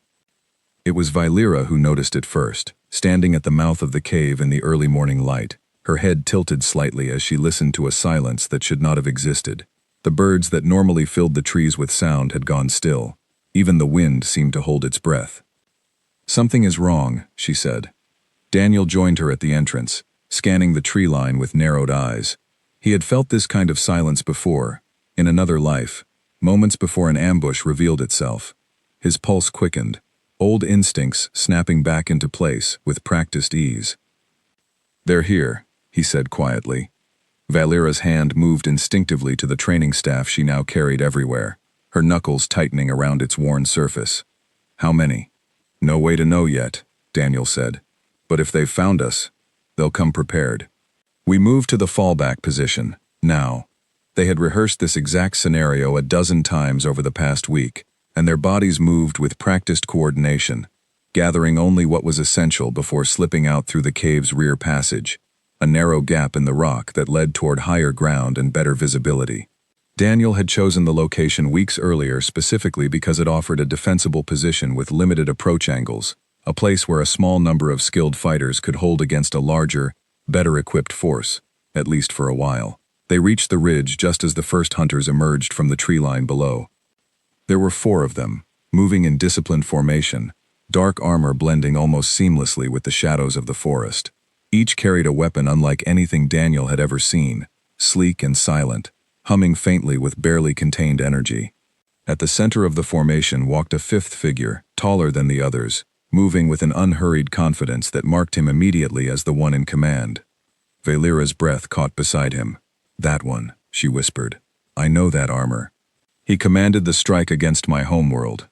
It was Valera who noticed it first, standing at the mouth of the cave in the early morning light, her head tilted slightly as she listened to a silence that should not have existed. The birds that normally filled the trees with sound had gone still. Even the wind seemed to hold its breath. "Something is wrong," she said. Daniel joined her at the entrance, scanning the tree line with narrowed eyes. He had felt this kind of silence before, in another life, moments before an ambush revealed itself. His pulse quickened, old instincts snapping back into place with practiced ease. "They're here," he said quietly. Valera's hand moved instinctively to the training staff she now carried everywhere, her knuckles tightening around its worn surface. "How many?" "No way to know yet," Daniel said. "But if they've found us, they'll come prepared." We moved to the fallback position, now. They had rehearsed this exact scenario a dozen times over the past week, and their bodies moved with practiced coordination, gathering only what was essential before slipping out through the cave's rear passage. a narrow gap in the rock that led toward higher ground and better visibility. Daniel had chosen the location weeks earlier specifically because it offered a defensible position with limited approach angles, a place where a small number of skilled fighters could hold against a larger, better-equipped force, at least for a while. They reached the ridge just as the first hunters emerged from the tree line below. There were 4 of them, moving in disciplined formation, dark armor blending almost seamlessly with the shadows of the forest. Each carried a weapon unlike anything Daniel had ever seen, sleek and silent, humming faintly with barely contained energy. At the center of the formation walked a 5th figure, taller than the others, moving with an unhurried confidence that marked him immediately as the one in command. Valera's breath caught beside him. "That one," she whispered. "I know that armor. He commanded the strike against my homeworld."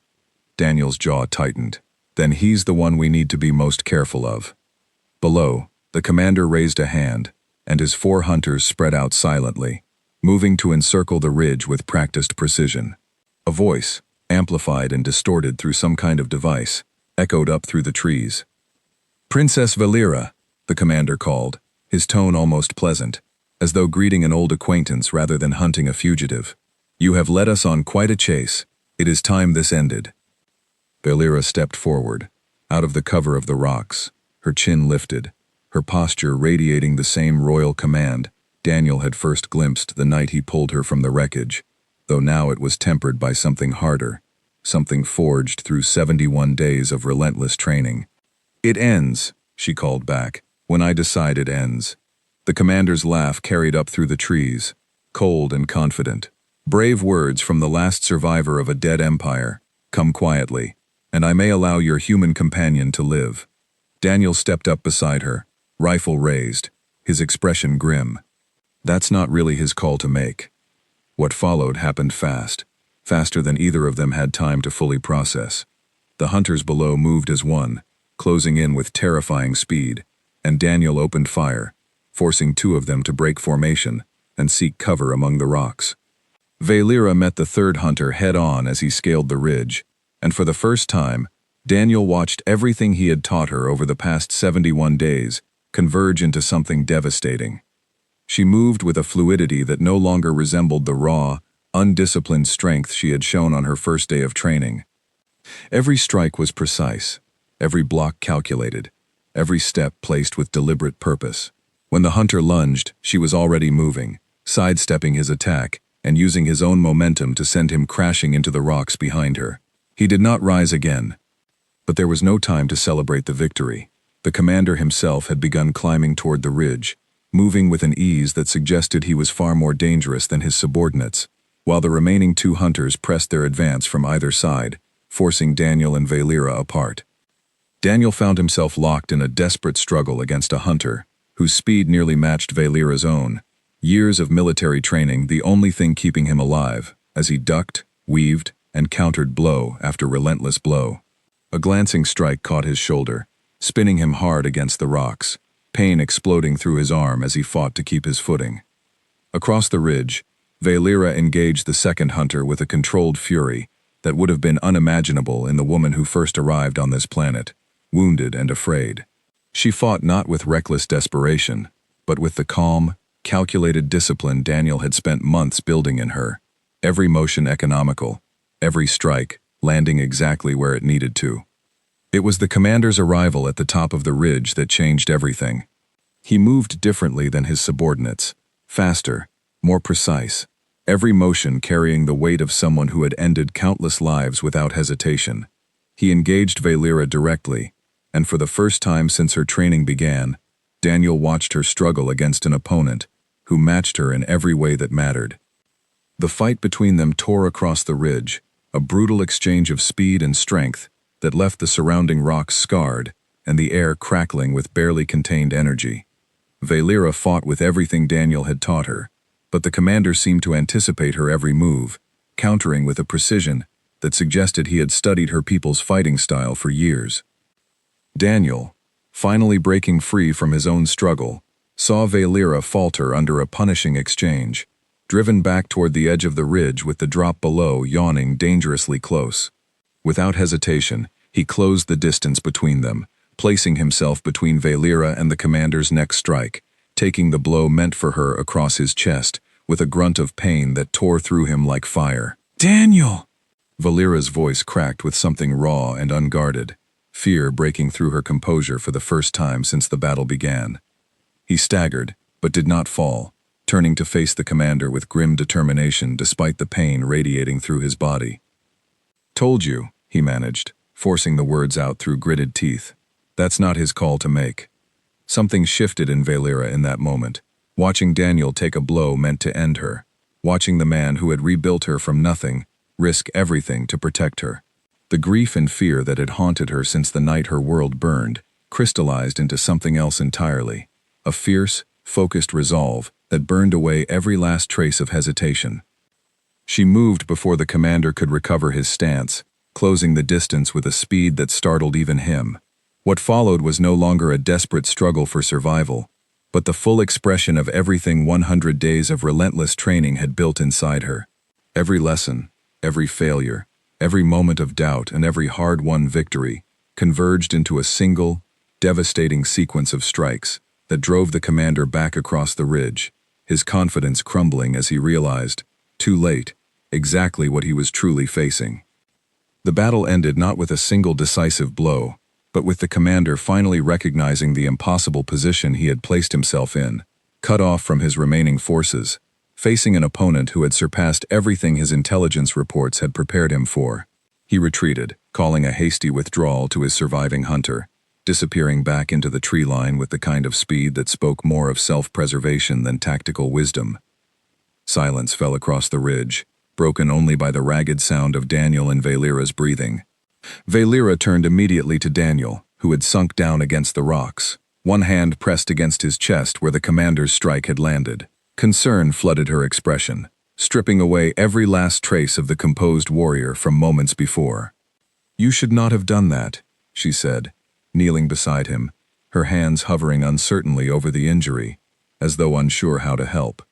Daniel's jaw tightened. "Then he's the one we need to be most careful of." Below, the commander raised a hand, and his 4 hunters spread out silently, moving to encircle the ridge with practiced precision. A voice, amplified and distorted through some kind of device, echoed up through the trees. "Princess Valera," the commander called, his tone almost pleasant, as though greeting an old acquaintance rather than hunting a fugitive. "You have led us on quite a chase. It is time this ended." Valera stepped forward, out of the cover of the rocks, her chin lifted, her posture radiating the same royal command Daniel had first glimpsed the night he pulled her from the wreckage, though now it was tempered by something harder, something forged through 71 days of relentless training. "It ends," she called back, "when I decide it ends." The commander's laugh carried up through the trees, cold and confident. "Brave words from the last survivor of a dead empire. Come quietly, and I may allow your human companion to live." Daniel stepped up beside her, rifle raised, his expression grim. That's not really his call to make. What followed happened fast, faster than either of them had time to fully process. The hunters below moved as one, closing in with terrifying speed, and Daniel opened fire, forcing 2 of them to break formation and seek cover among the rocks. Valera met the 3rd hunter head-on as he scaled the ridge, and for the first time, Daniel watched everything he had taught her over the past 71 days converge into something devastating. She moved with a fluidity that no longer resembled the raw, undisciplined strength she had shown on her first day of training. Every strike was precise, every block calculated, every step placed with deliberate purpose. When the hunter lunged, she was already moving, sidestepping his attack and using his own momentum to send him crashing into the rocks behind her. He did not rise again. But there was no time to celebrate the victory. The commander himself had begun climbing toward the ridge, moving with an ease that suggested he was far more dangerous than his subordinates, while the remaining 2 hunters pressed their advance from either side, forcing Daniel and Valera apart. Daniel found himself locked in a desperate struggle against a hunter, whose speed nearly matched Valera's own, years of military training the only thing keeping him alive, as he ducked, weaved, and countered blow after relentless blow. A glancing strike caught his shoulder, spinning him hard against the rocks, pain exploding through his arm as he fought to keep his footing. Across the ridge, Valera engaged the 2nd hunter with a controlled fury that would have been unimaginable in the woman who first arrived on this planet, wounded and afraid. She fought not with reckless desperation, but with the calm, calculated discipline Daniel had spent months building in her, every motion economical, every strike landing exactly where it needed to. It was the commander's arrival at the top of the ridge that changed everything. He moved differently than his subordinates, faster, more precise, every motion carrying the weight of someone who had ended countless lives without hesitation. He engaged Valera directly, and for the first time since her training began, Daniel watched her struggle against an opponent who matched her in every way that mattered. The fight between them tore across the ridge, a brutal exchange of speed and strength that left the surrounding rocks scarred and the air crackling with barely contained energy. Valera fought with everything Daniel had taught her, but the commander seemed to anticipate her every move, countering with a precision that suggested he had studied her people's fighting style for years. Daniel, finally breaking free from his own struggle, saw Valera falter under a punishing exchange, driven back toward the edge of the ridge with the drop below yawning dangerously close. Without hesitation, he closed the distance between them, placing himself between Valera and the commander's next strike, taking the blow meant for her across his chest, with a grunt of pain that tore through him like fire. "Daniel!" Valera's voice cracked with something raw and unguarded, fear breaking through her composure for the first time since the battle began. He staggered, but did not fall, turning to face the commander with grim determination despite the pain radiating through his body. "Told you," he managed, forcing the words out through gritted teeth. That's not his call to make. Something shifted in Valera in that moment. Watching Daniel take a blow meant to end her. Watching the man who had rebuilt her from nothing risk everything to protect her. The grief and fear that had haunted her since the night her world burned crystallized into something else entirely. A fierce, focused resolve that burned away every last trace of hesitation. She moved before the commander could recover his stance, closing the distance with a speed that startled even him. What followed was no longer a desperate struggle for survival, but the full expression of everything 100 days of relentless training had built inside her. Every lesson, every failure, every moment of doubt, and every hard-won victory converged into a single, devastating sequence of strikes that drove the commander back across the ridge, his confidence crumbling as he realized, too late, exactly what he was truly facing. The battle ended not with a single decisive blow, but with the commander finally recognizing the impossible position he had placed himself in, cut off from his remaining forces, facing an opponent who had surpassed everything his intelligence reports had prepared him for. He retreated, calling a hasty withdrawal to his surviving hunter, disappearing back into the tree line with the kind of speed that spoke more of self-preservation than tactical wisdom. Silence fell across the ridge, broken only by the ragged sound of Daniel and Valera's breathing. Valera turned immediately to Daniel, who had sunk down against the rocks, one hand pressed against his chest where the commander's strike had landed. Concern flooded her expression, stripping away every last trace of the composed warrior from moments before. "You should not have done that," she said, kneeling beside him, her hands hovering uncertainly over the injury, as though unsure how to help.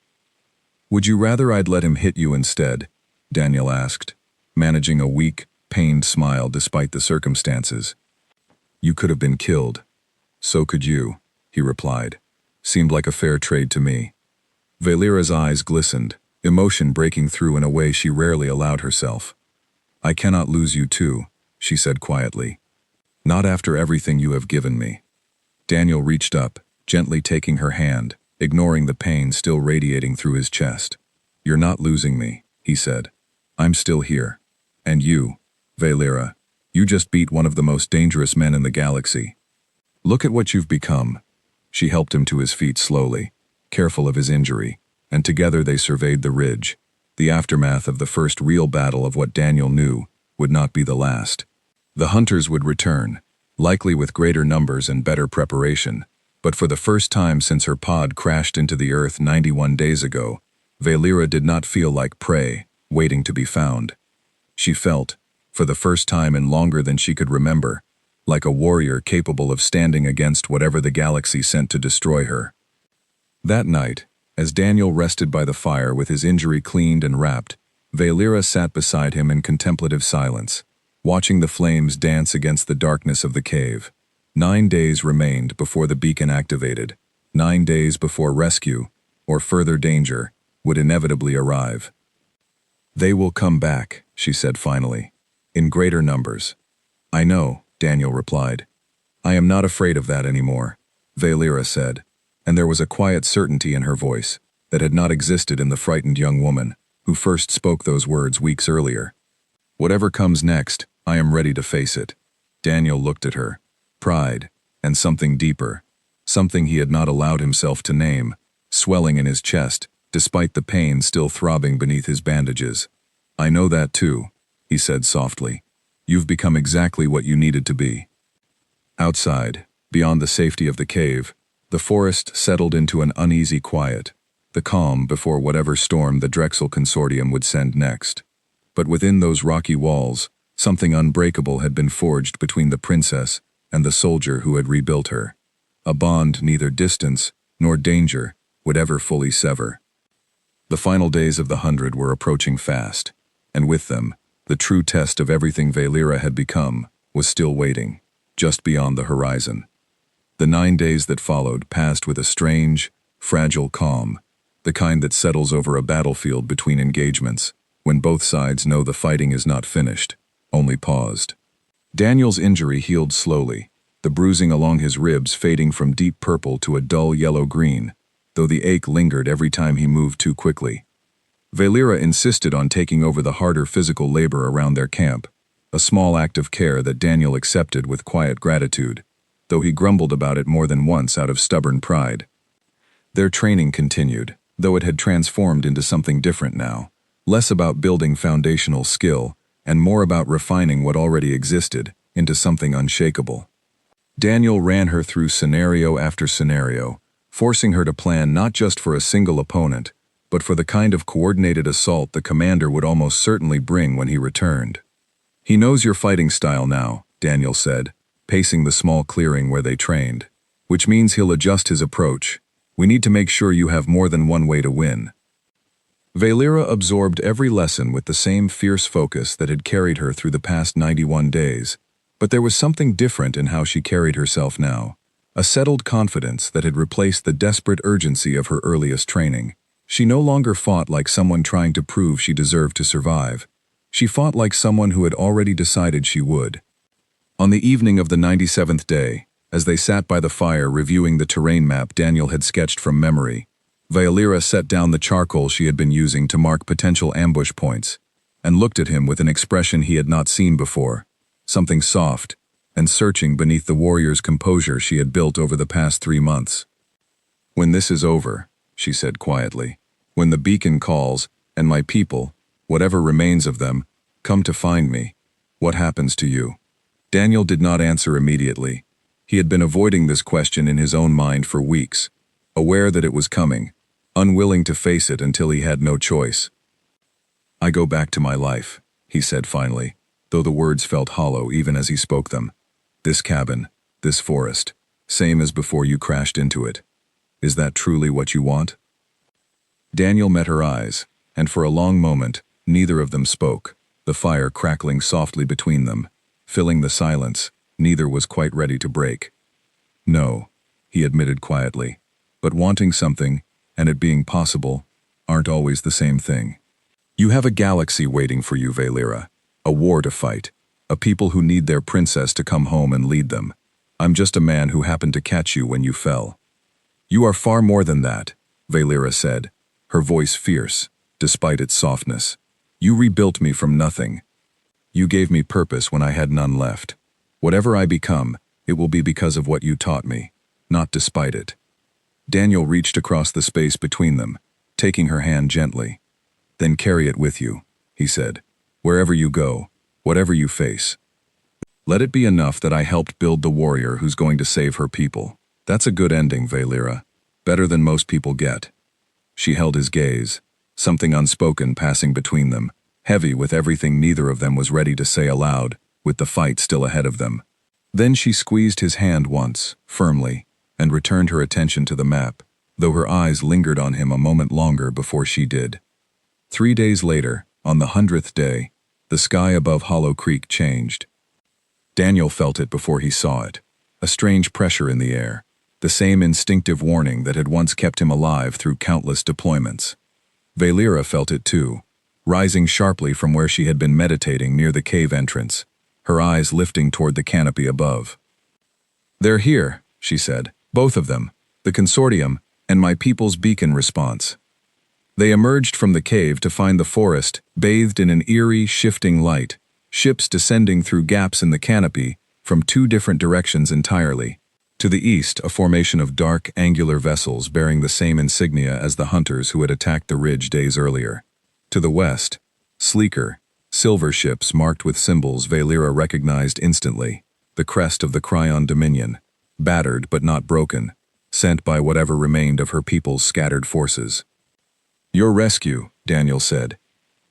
"Would you rather I'd let him hit you instead?" Daniel asked, managing a weak, pained smile despite the circumstances. "You could have been killed. So could you," he replied. "Seemed like a fair trade to me." Valera's eyes glistened, emotion breaking through in a way she rarely allowed herself. "I cannot lose you too," she said quietly. "Not after everything you have given me." Daniel reached up, gently taking her hand, ignoring the pain still radiating through his chest. "You're not losing me," he said. "I'm still here. And you, Valera, you just beat one of the most dangerous men in the galaxy. Look at what you've become." She helped him to his feet slowly, careful of his injury, and together they surveyed the ridge, the aftermath of the first real battle of what Daniel knew would not be the last. The hunters would return, likely with greater numbers and better preparation, but for the first time since her pod crashed into the Earth 91 days ago, Valera did not feel like prey, waiting to be found. She felt, for the first time in longer than she could remember, like a warrior capable of standing against whatever the galaxy sent to destroy her. That night, as Daniel rested by the fire with his injury cleaned and wrapped, Valera sat beside him in contemplative silence, watching the flames dance against the darkness of the cave. 9 days remained before the beacon activated, 9 days before rescue, or further danger, would inevitably arrive. "They will come back," she said finally, "in greater numbers." "I know," Daniel replied. "I am not afraid of that anymore," Valera said, and there was a quiet certainty in her voice that had not existed in the frightened young woman who first spoke those words weeks earlier. "Whatever comes next, I am ready to face it." Daniel looked at her. Pride, and something deeper, something he had not allowed himself to name, swelling in his chest, despite the pain still throbbing beneath his bandages. "I know that too," he said softly. "You've become exactly what you needed to be." Outside, beyond the safety of the cave, the forest settled into an uneasy quiet, the calm before whatever storm the Drexel Consortium would send next. But within those rocky walls, something unbreakable had been forged between the princess and the soldier who had rebuilt her, a bond neither distance nor danger would ever fully sever. The final days of the 100 were approaching fast, and with them, the true test of everything Valera had become was still waiting, just beyond the horizon. The 9 days that followed passed with a strange, fragile calm, the kind that settles over a battlefield between engagements, when both sides know the fighting is not finished, only paused. Daniel's injury healed slowly, the bruising along his ribs fading from deep purple to a dull yellow-green, though the ache lingered every time he moved too quickly. Valera insisted on taking over the harder physical labor around their camp, a small act of care that Daniel accepted with quiet gratitude, though he grumbled about it more than once out of stubborn pride. Their training continued, though it had transformed into something different now, less about building foundational skill and more about refining what already existed into something unshakable. Daniel ran her through scenario after scenario, forcing her to plan not just for a single opponent, but for the kind of coordinated assault the commander would almost certainly bring when he returned. "He knows your fighting style now," Daniel said, pacing the small clearing where they trained, "which means he'll adjust his approach. We need to make sure you have more than one way to win." Valera absorbed every lesson with the same fierce focus that had carried her through the past 91 days, but there was something different in how she carried herself now, a settled confidence that had replaced the desperate urgency of her earliest training. She no longer fought like someone trying to prove she deserved to survive. She fought like someone who had already decided she would. On the evening of the 97th day, as they sat by the fire reviewing the terrain map Daniel had sketched from memory, Valera set down the charcoal she had been using to mark potential ambush points, and looked at him with an expression he had not seen before, something soft and searching beneath the warrior's composure she had built over the past 3 months. "When this is over," she said quietly, "when the beacon calls, and my people, whatever remains of them, come to find me, what happens to you?" Daniel did not answer immediately. He had been avoiding this question in his own mind for weeks, aware that it was coming, unwilling to face it until he had no choice. "I go back to my life," he said finally, though the words felt hollow even as he spoke them. "This cabin, this forest, same as before you crashed into it. Is that truly what you want?" Daniel met her eyes, and for a long moment, neither of them spoke, the fire crackling softly between them, filling the silence neither was quite ready to break. "No," he admitted quietly, "but wanting something, and it being possible, aren't always the same thing. You have a galaxy waiting for you, Valera, a war to fight, a people who need their princess to come home and lead them. I'm just a man who happened to catch you when you fell." "You are far more than that," Valera said, her voice fierce, despite its softness. "You rebuilt me from nothing. You gave me purpose when I had none left. Whatever I become, it will be because of what you taught me, not despite it." Daniel reached across the space between them, taking her hand gently. "Then carry it with you," he said, "wherever you go, whatever you face. Let it be enough that I helped build the warrior who's going to save her people. That's a good ending, Valera. Better than most people get." She held his gaze, something unspoken passing between them, heavy with everything neither of them was ready to say aloud, with the fight still ahead of them. Then she squeezed his hand once, firmly, and returned her attention to the map, though her eyes lingered on him a moment longer before she did. 3 days later, on the 100th day, the sky above Hollow Creek changed. Daniel felt it before he saw it, a strange pressure in the air, the same instinctive warning that had once kept him alive through countless deployments. Valera felt it too, rising sharply from where she had been meditating near the cave entrance, her eyes lifting toward the canopy above. "They're here," she said, "both of them, the consortium and my people's beacon response." They emerged from the cave to find the forest bathed in an eerie, shifting light, ships descending through gaps in the canopy from 2 different directions entirely. To the east, a formation of dark, angular vessels bearing the same insignia as the hunters who had attacked the ridge days earlier. To the west, sleeker, silver ships marked with symbols Valera recognized instantly, the crest of the Cryon Dominion, battered but not broken, sent by whatever remained of her people's scattered forces. "Your rescue," Daniel said.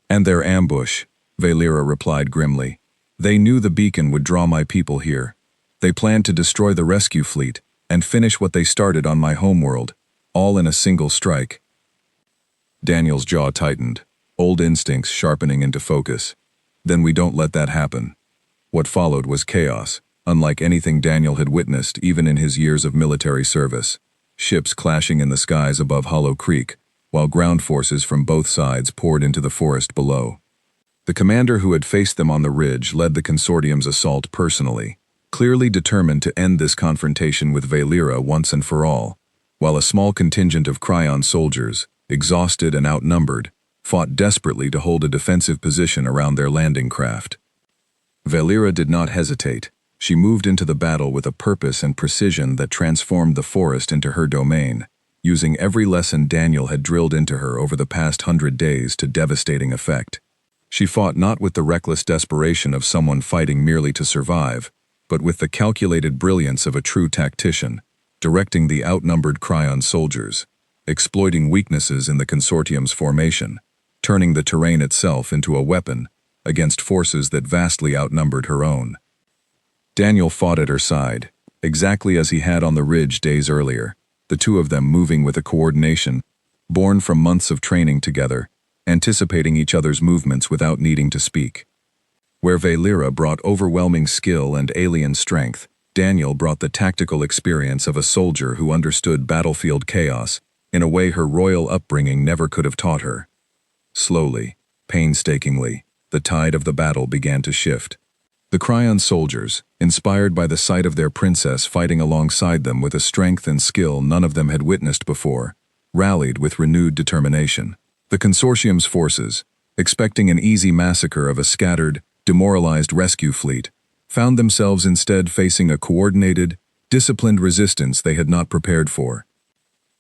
"And their ambush," Valera replied grimly. "They knew the beacon would draw my people here. They planned to destroy the rescue fleet and finish what they started on my homeworld, all in a single strike." Daniel's jaw tightened, old instincts sharpening into focus. "Then we don't let that happen." What followed was chaos, unlike anything Daniel had witnessed even in his years of military service. ships clashing in the skies above Hollow Creek, while ground forces from both sides poured into the forest below. The commander who had faced them on the ridge led the consortium's assault personally, clearly determined to end this confrontation with Valera once and for all, while a small contingent of Cryon soldiers, exhausted and outnumbered, fought desperately to hold a defensive position around their landing craft. Valera did not hesitate. She moved into the battle with a purpose and precision that transformed the forest into her domain, using every lesson Daniel had drilled into her over the past 100 days to devastating effect. She fought not with the reckless desperation of someone fighting merely to survive, but with the calculated brilliance of a true tactician, directing the outnumbered Cryon soldiers, exploiting weaknesses in the consortium's formation, turning the terrain itself into a weapon against forces that vastly outnumbered her own. Daniel fought at her side, exactly as he had on the ridge days earlier, the two of them moving with a coordination born from months of training together, anticipating each other's movements without needing to speak. Where Valera brought overwhelming skill and alien strength, Daniel brought the tactical experience of a soldier who understood battlefield chaos in a way her royal upbringing never could have taught her. Slowly, painstakingly, the tide of the battle began to shift. The Cryon soldiers, inspired by the sight of their princess fighting alongside them with a strength and skill none of them had witnessed before, rallied with renewed determination. The consortium's forces, expecting an easy massacre of a scattered, demoralized rescue fleet, found themselves instead facing a coordinated, disciplined resistance they had not prepared for.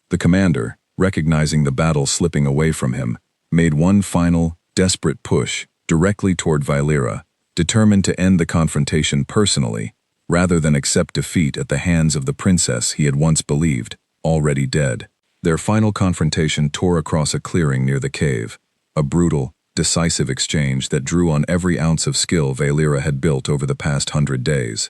The commander, recognizing the battle slipping away from him, made one final, desperate push directly toward Valera, determined to end the confrontation personally, rather than accept defeat at the hands of the princess he had once believed, already dead. Their final confrontation tore across a clearing near the cave, a brutal, decisive exchange that drew on every ounce of skill Valera had built over the past 100 days.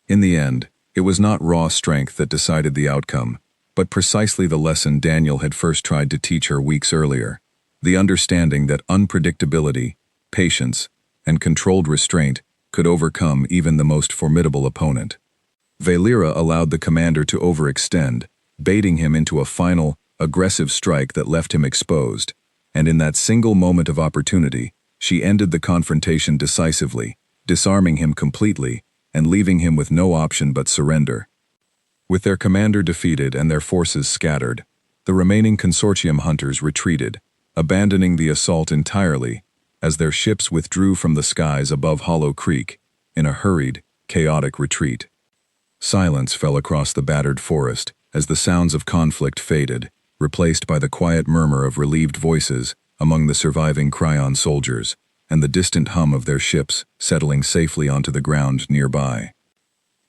In the end, it was not raw strength that decided the outcome, but precisely the lesson Daniel had first tried to teach her weeks earlier, the understanding that unpredictability, patience, and controlled restraint could overcome even the most formidable opponent. Valera allowed the commander to overextend, baiting him into a final, aggressive strike that left him exposed, and in that single moment of opportunity, she ended the confrontation decisively, disarming him completely and leaving him with no option but surrender. With their commander defeated and their forces scattered, the remaining consortium hunters retreated, abandoning the assault entirely as their ships withdrew from the skies above Hollow Creek in a hurried, chaotic retreat. Silence fell across the battered forest as the sounds of conflict faded, replaced by the quiet murmur of relieved voices among the surviving Cryon soldiers and the distant hum of their ships settling safely onto the ground nearby.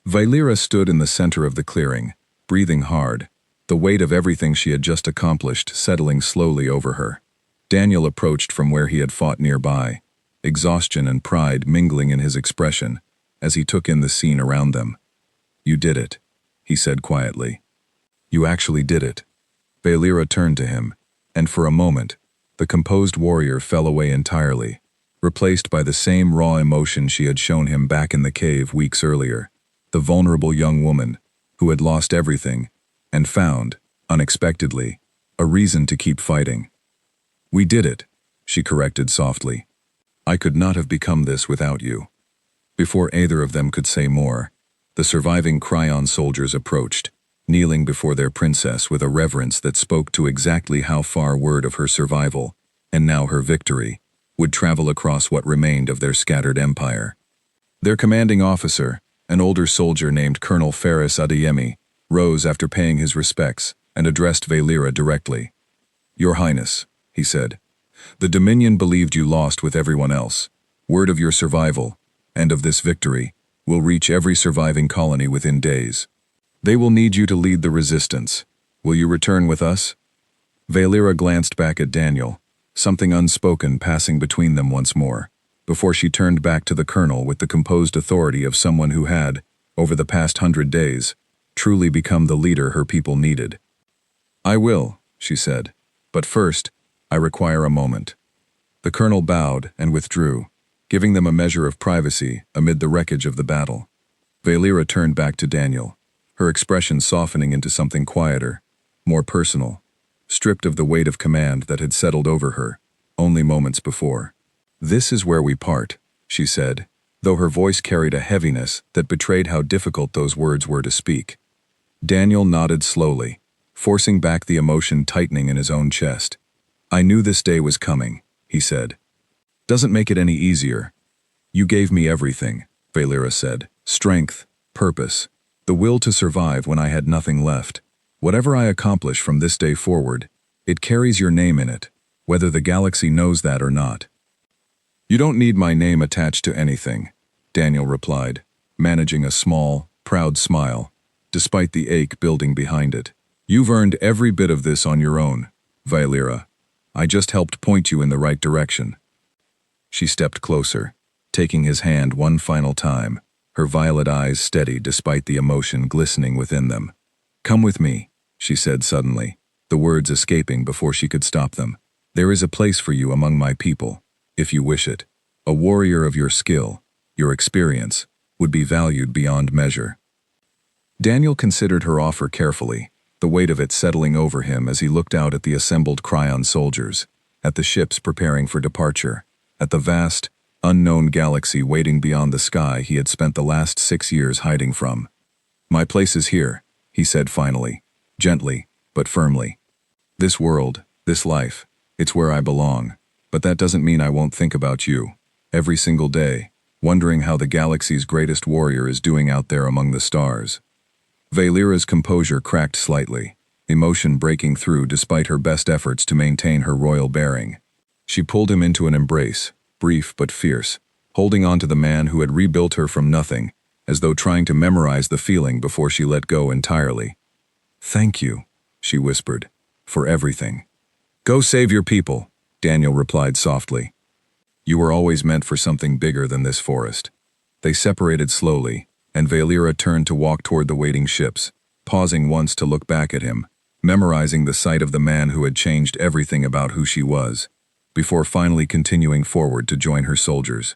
Valera stood in the center of the clearing, breathing hard, the weight of everything she had just accomplished settling slowly over her. Daniel approached from where he had fought nearby, exhaustion and pride mingling in his expression as he took in the scene around them. "You did it," he said quietly. "You actually did it." Valera turned to him, and for a moment, the composed warrior fell away entirely, replaced by the same raw emotion she had shown him back in the cave weeks earlier, the vulnerable young woman who had lost everything and found, unexpectedly, a reason to keep fighting. "We did it," she corrected softly. "I could not have become this without you." Before either of them could say more, the surviving Cryon soldiers approached, kneeling before their princess with a reverence that spoke to exactly how far word of her survival, and now her victory, would travel across what remained of their scattered empire. Their commanding officer, an older soldier named Colonel Ferris Adeyemi, rose after paying his respects and addressed Valera directly. "Your Highness," he said, "the Dominion believed you lost with everyone else. Word of your survival, and of this victory, will reach every surviving colony within days. They will need you to lead the resistance. Will you return with us?" Valera glanced back at Daniel, something unspoken passing between them once more, before she turned back to the colonel with the composed authority of someone who had, over the past 100 days, truly become the leader her people needed. "I will," she said, "but first, I require a moment." The colonel bowed and withdrew, giving them a measure of privacy amid the wreckage of the battle. Valera turned back to Daniel, her expression softening into something quieter, more personal, stripped of the weight of command that had settled over her only moments before. "This is where we part," she said, though her voice carried a heaviness that betrayed how difficult those words were to speak. Daniel nodded slowly, forcing back the emotion tightening in his own chest. "I knew this day was coming," he said. "Doesn't make it any easier. You gave me everything," Valera said. "Strength, purpose, the will to survive when I had nothing left. Whatever I accomplish from this day forward, it carries your name in it, whether the galaxy knows that or not." "You don't need my name attached to anything," Daniel replied, managing a small, proud smile, despite the ache building behind it. "You've earned every bit of this on your own, Valera. I just helped point you in the right direction." She stepped closer, taking his hand one final time, her violet eyes steady despite the emotion glistening within them. "Come with me," she said suddenly, the words escaping before she could stop them. "There is a place for you among my people, if you wish it. A warrior of your skill, your experience, would be valued beyond measure." Daniel considered her offer carefully, the weight of it settling over him as he looked out at the assembled Cryon soldiers, at the ships preparing for departure, at the vast, unknown galaxy waiting beyond the sky he had spent the last 6 years hiding from. "My place is here," he said finally, gently, but firmly. "This world, this life, it's where I belong, but that doesn't mean I won't think about you, every single day, wondering how the galaxy's greatest warrior is doing out there among the stars." Valera's composure cracked slightly, emotion breaking through despite her best efforts to maintain her royal bearing. She pulled him into an embrace, brief but fierce, holding on to the man who had rebuilt her from nothing, as though trying to memorize the feeling before she let go entirely. "Thank you," she whispered, "for everything." "Go save your people," Daniel replied softly. "You were always meant for something bigger than this forest." They separated slowly, and Valera turned to walk toward the waiting ships, pausing once to look back at him, memorizing the sight of the man who had changed everything about who she was, before finally continuing forward to join her soldiers.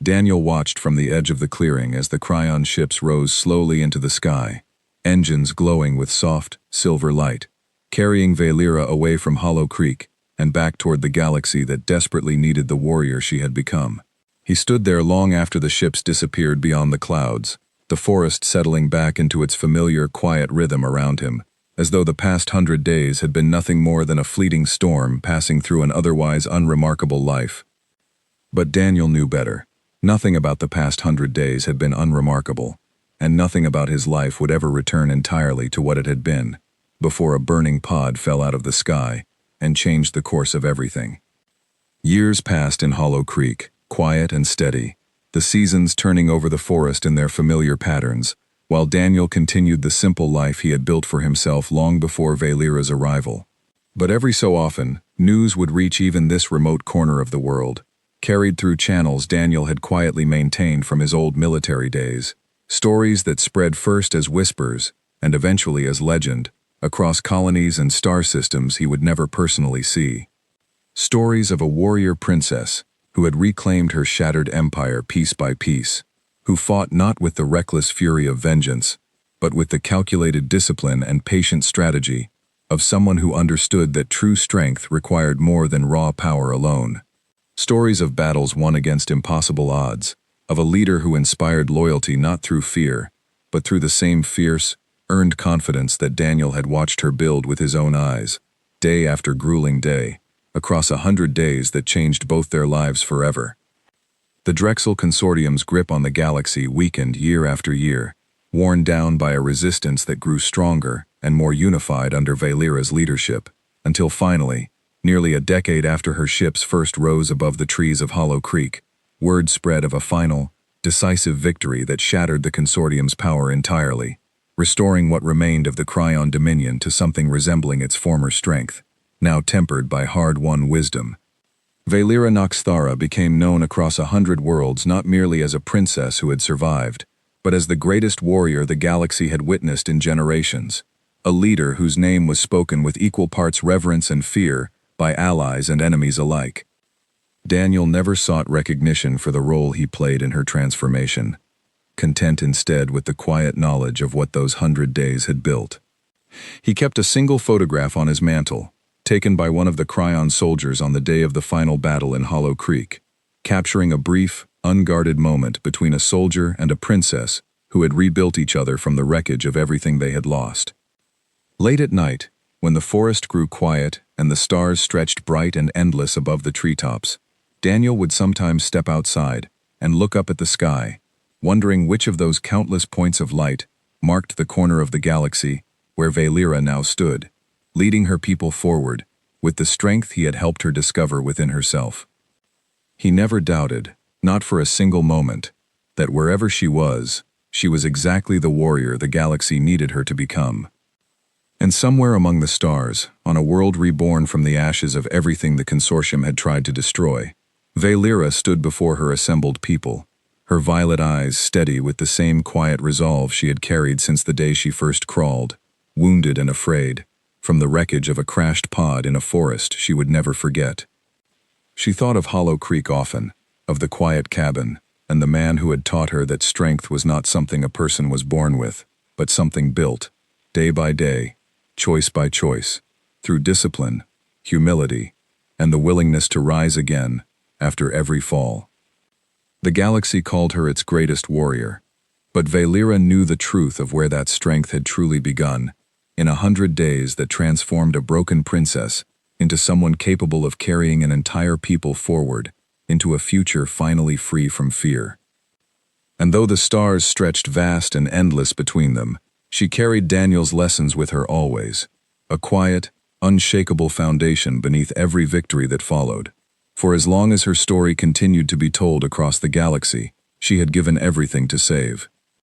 Daniel watched from the edge of the clearing as the Cryon ships rose slowly into the sky, engines glowing with soft, silver light, carrying Valera away from Hollow Creek and back toward the galaxy that desperately needed the warrior she had become. He stood there long after the ships disappeared beyond the clouds, the forest settling back into its familiar, quiet rhythm around him, as though the past 100 days had been nothing more than a fleeting storm passing through an otherwise unremarkable life. But Daniel knew better. Nothing about the past 100 days had been unremarkable, and nothing about his life would ever return entirely to what it had been, before a burning pod fell out of the sky and changed the course of everything. Years passed in Hollow Creek, quiet and steady, the seasons turning over the forest in their familiar patterns, while Daniel continued the simple life he had built for himself long before Valera's arrival. But every so often, news would reach even this remote corner of the world, carried through channels Daniel had quietly maintained from his old military days, stories that spread first as whispers, and eventually as legend, across colonies and star systems he would never personally see. Stories of a warrior princess who had reclaimed her shattered empire piece by piece, who fought not with the reckless fury of vengeance, but with the calculated discipline and patient strategy of someone who understood that true strength required more than raw power alone. Stories of battles won against impossible odds, of a leader who inspired loyalty not through fear, but through the same fierce, earned confidence that Daniel had watched her build with his own eyes, day after grueling day, across 100 days that changed both their lives forever. The Drexel Consortium's grip on the galaxy weakened year after year, worn down by a resistance that grew stronger and more unified under Valera's leadership, until finally, nearly a decade after her ships first rose above the trees of Hollow Creek, word spread of a final, decisive victory that shattered the Consortium's power entirely, restoring what remained of the Cryon Dominion to something resembling its former strength, now tempered by hard-won wisdom. Valera Noxthara became known across 100 worlds not merely as a princess who had survived, but as the greatest warrior the galaxy had witnessed in generations, a leader whose name was spoken with equal parts reverence and fear by allies and enemies alike. Daniel never sought recognition for the role he played in her transformation. content instead with the quiet knowledge of what those 100 days had built. He kept a single photograph on his mantle, taken by one of the Cryon soldiers on the day of the final battle in Hollow Creek, capturing a brief, unguarded moment between a soldier and a princess who had rebuilt each other from the wreckage of everything they had lost. Late at night, when the forest grew quiet and the stars stretched bright and endless above the treetops, Daniel would sometimes step outside and look up at the sky, wondering which of those countless points of light marked the corner of the galaxy where Valera now stood, leading her people forward with the strength he had helped her discover within herself. He never doubted, not for a single moment, that wherever she was exactly the warrior the galaxy needed her to become. And somewhere among the stars, on a world reborn from the ashes of everything the consortium had tried to destroy, Valera stood before her assembled people, her violet eyes steady with the same quiet resolve she had carried since the day she first crawled, wounded and afraid, from the wreckage of a crashed pod in a forest she would never forget. She thought of Hollow Creek often, of the quiet cabin, and the man who had taught her that strength was not something a person was born with, but something built, day by day, choice by choice, through discipline, humility, and the willingness to rise again after every fall. The galaxy called her its greatest warrior, but Valera knew the truth of where that strength had truly begun, in 100 days that transformed a broken princess into someone capable of carrying an entire people forward into a future finally free from fear. And though the stars stretched vast and endless between them, she carried Daniel's lessons with her always, a quiet, unshakable foundation beneath every victory that followed. For as long as her story continued to be told across the galaxy, she had given everything to save.